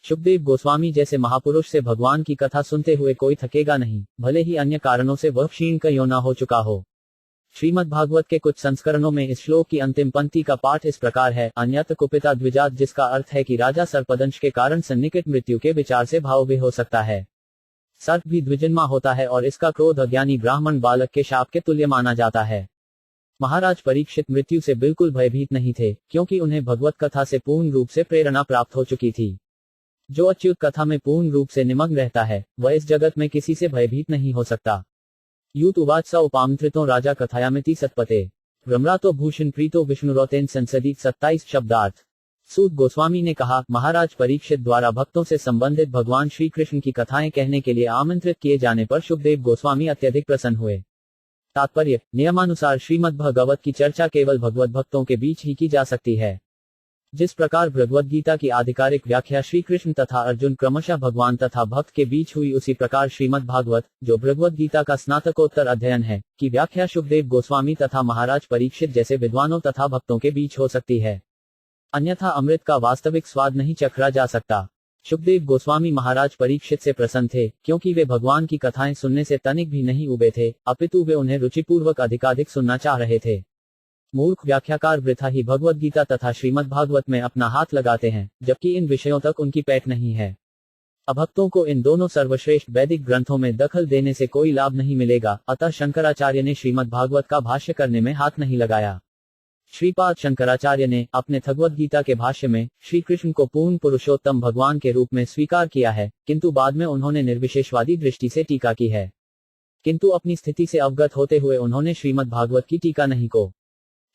शुकदेव गोस्वामी जैसे महापुरुष से भगवान की कथा सुनते हुए कोई थकेगा नहीं, भले ही अन्य कारणों से वह क्षीण का योना हो चुका हो। श्रीमद् भागवत के कुछ संस्करणों में इस श्लोक की अंतिम पंक्ति का पाठ इस प्रकार है: अन्यत्र कुपिता द्विजात, जिसका अर्थ है कि राजा सर्पदंश के कारण सन्निकट मृत्यु के विचार से भाव भी हो सकता है। सर्प भी द्विजन्मा होता है, और इसका क्रोध अज्ञानी ब्राह्मण बालक के शाप के तुल्य माना जाता है। महाराज परीक्षित मृत्यु से बिल्कुल भयभीत नहीं थे, क्योंकि उन्हें भगवत कथा से पूर्ण रूप से प्रेरणा प्राप्त हो चुकी थी। जो अच्युत कथा में पूर्ण रूप से निमग्न रहता है, वह इस जगत में किसी से भयभीत नहीं हो सकता। यूत उवाच स उपामंत्रितों राजा कथायामिति सत्पते ब्रह्मरातो भूषण प्रीतो विष्णुरौतेन संसदीत 27 शब्दार्थ। सूत गोस्वामी ने कहा, महाराज परीक्षित द्वारा भक्तों से संबंधित भगवान श्री कृष्ण की कथाएं कहने के लिए आमंत्रित किए जाने पर शुकदेव गोस्वामी अत्यधिक प्रसन्न हुए। तात्पर्य: नियमानुसार श्रीमद् भागवत की चर्चा केवल भगवत भक्तों के बीच ही की जा सकती है। जिस प्रकार भगवद गीता की आधिकारिक व्याख्या श्री कृष्ण तथा अर्जुन क्रमशः भगवान तथा भक्त के बीच हुई, उसी प्रकार श्रीमद् भागवत, जो भगवद गीता का स्नातकोत्तर अध्ययन है, की व्याख्या शुकदेव गोस्वामी तथा महाराज परीक्षित जैसे विद्वानों तथा भक्तों के बीच हो सकती है। अन्यथा अमृत का वास्तविक स्वाद नहीं चखा जा सकता। शुकदेव गोस्वामी महाराज परीक्षित से प्रसन्न थे, क्योंकि वे भगवान की कथाएं सुनने से तनिक भी नहीं उबे थे, अपितु वे उन्हें रुचिपूर्वक अधिकाधिक सुनना चाह रहे थे। मूर्ख व्याख्याकार वृथा ही भगवद गीता तथा श्रीमद् भागवत में अपना हाथ लगाते हैं, जबकि इन विषयों तक उनकी पैठ नहीं है। अभक्तों को इन दोनों सर्वश्रेष्ठ वैदिक ग्रंथों में दखल देने से कोई लाभ नहीं मिलेगा, अतः शंकराचार्य ने श्रीमद् भागवत का भाष्य करने में हाथ नहीं लगाया। श्रीपाद शंकराचार्य ने अपने भगवद गीता के भाष्य में श्री कृष्ण को पूर्ण पुरुषोत्तम भगवान के रूप में स्वीकार किया है, किंतु बाद में उन्होंने निर्विशेषवादी दृष्टि से टीका की है। किंतु अपनी स्थिति से अवगत होते हुए उन्होंने श्रीमद् भागवत की टीका नहीं को।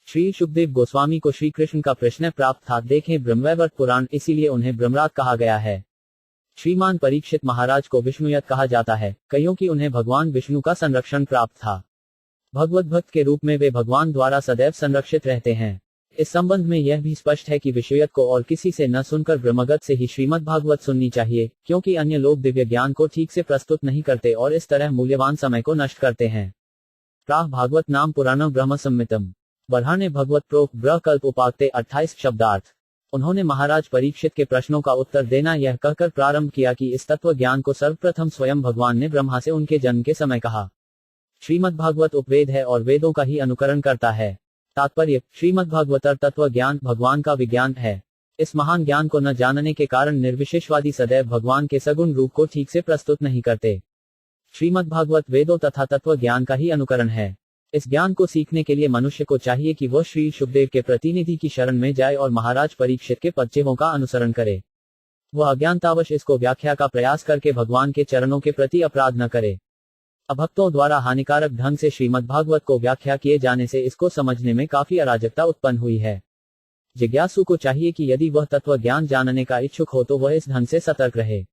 श्री शुकदेव गोस्वामी को श्री कृष्ण का प्रश्न प्राप्त था, देखें ब्रह्मवैवर्त पुराण, इसीलिए उन्हें ब्रह्मरात कहा गया है। श्रीमान परीक्षित महाराज को विष्णुयत कहा जाता है, कईयों की उन्हें भगवान विष्णु का संरक्षण प्राप्त था। भगवत भक्त के रूप में वे भगवान द्वारा सदैव संरक्षित रहते हैं। इस संबंध में यह भी स्पष्ट है कि विषयत को और किसी से न सुनकर ब्रह्मगत से ही श्रीमद् भागवत सुननी चाहिए, क्योंकि अन्य लोग दिव्य ज्ञान को ठीक से प्रस्तुत नहीं करते और इस तरह मूल्यवान समय को नष्ट करते हैं। प्राह भागवत नाम पुराणम ब्रह्म सम्मितम बरहाने भगवत प्रोक्त ब्रह्मकल्प उपाक्ते 28 शब्दार्थ। उन्होंने महाराज परीक्षित के प्रश्नों का उत्तर देना यह कहकर प्रारंभ किया कि इस तत्व ज्ञान को सर्वप्रथम स्वयं भगवान ने ब्रह्मा से उनके जन्म के समय कहा। श्रीमद् भागवत उपवेद है और वेदों का ही अनुकरण करता है। तात्पर्य: श्रीमद् भागवतर तत्व ज्ञान भगवान का विज्ञान है। इस महान ज्ञान को न जानने के कारण निर्विशेषवादी सदैव भगवान के सगुण रूप को ठीक से प्रस्तुत नहीं करते। श्रीमद् भागवत वेदों तथा तत्व ज्ञान का ही अनुकरण है। इस ज्ञान को सीखने के लिए मनुष्य को चाहिए कि वह श्री शुकदेव के प्रतिनिधि की शरण में जाए और महाराज परीक्षित के पद्यों का अनुसरण करे। वह अज्ञानतावश इसको व्याख्या का प्रयास करके भगवान के चरणों के प्रति अपराध न करे। अभक्तों द्वारा हानिकारक ढंग से श्रीमद् भागवत को व्याख्या किए जाने से इसको समझने में काफी अराजकता उत्पन्न हुई है। जिज्ञासु को चाहिए कि यदि वह तत्व ज्ञान जानने का इच्छुक हो तो वह इस ढंग से सतर्क रहे।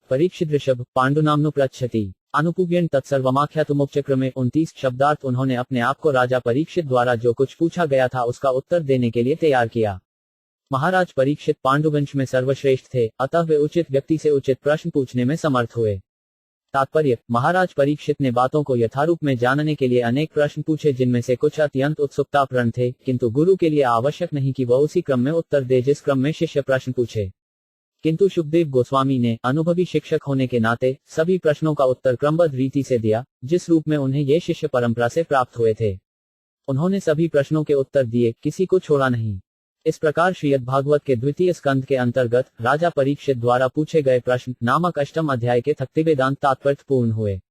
परीक्षित ऋषभ पांडुनामनु पृच्छति अनुपुग्यन तत्सर्वमाख्यातुमुपचक्र में 29 शब्दार्थ उन्होंने अपने आप को राजा परीक्षित द्वारा जो कुछ पूछा गया था उसका उत्तर देने के लिए तैयार किया। महाराज परीक्षित पांडुवंश में सर्वश्रेष्ठ थे, अतः वे उचित व्यक्ति से उचित प्रश्न पूछने में समर्थ हुए। तात्पर्य, महाराज परीक्षित ने बातों को यथारूप में जानने के लिए अनेक प्रश्न पूछे जिनमें से कुछ अत्यंत उत्सुकतापूर्ण थे, किंतु गुरु के लिए आवश्यक नहीं कि वह उसी क्रम में उत्तर दे जिस क्रम में शिष्य प्रश्न पूछे। किंतु शुकदेव गोस्वामी ने अनुभवी शिक्षक होने के नाते सभी प्रश्नों का उत्तर क्रमबद्ध रीति से दिया, जिस रूप में उन्हें ये शिष्य परंपरा से प्राप्त हुए थे। उन्होंने सभी प्रश्नों के उत्तर दिए, किसी को छोड़ा नहीं। इस प्रकार श्रीमद् भागवत के द्वितीय स्कंद के अंतर्गत राजा परीक्षित द्वारा पूछे गए प्रश्न नामक अष्टम अध्याय के 30 वेदांत तात्पर्य पूर्ण हुए।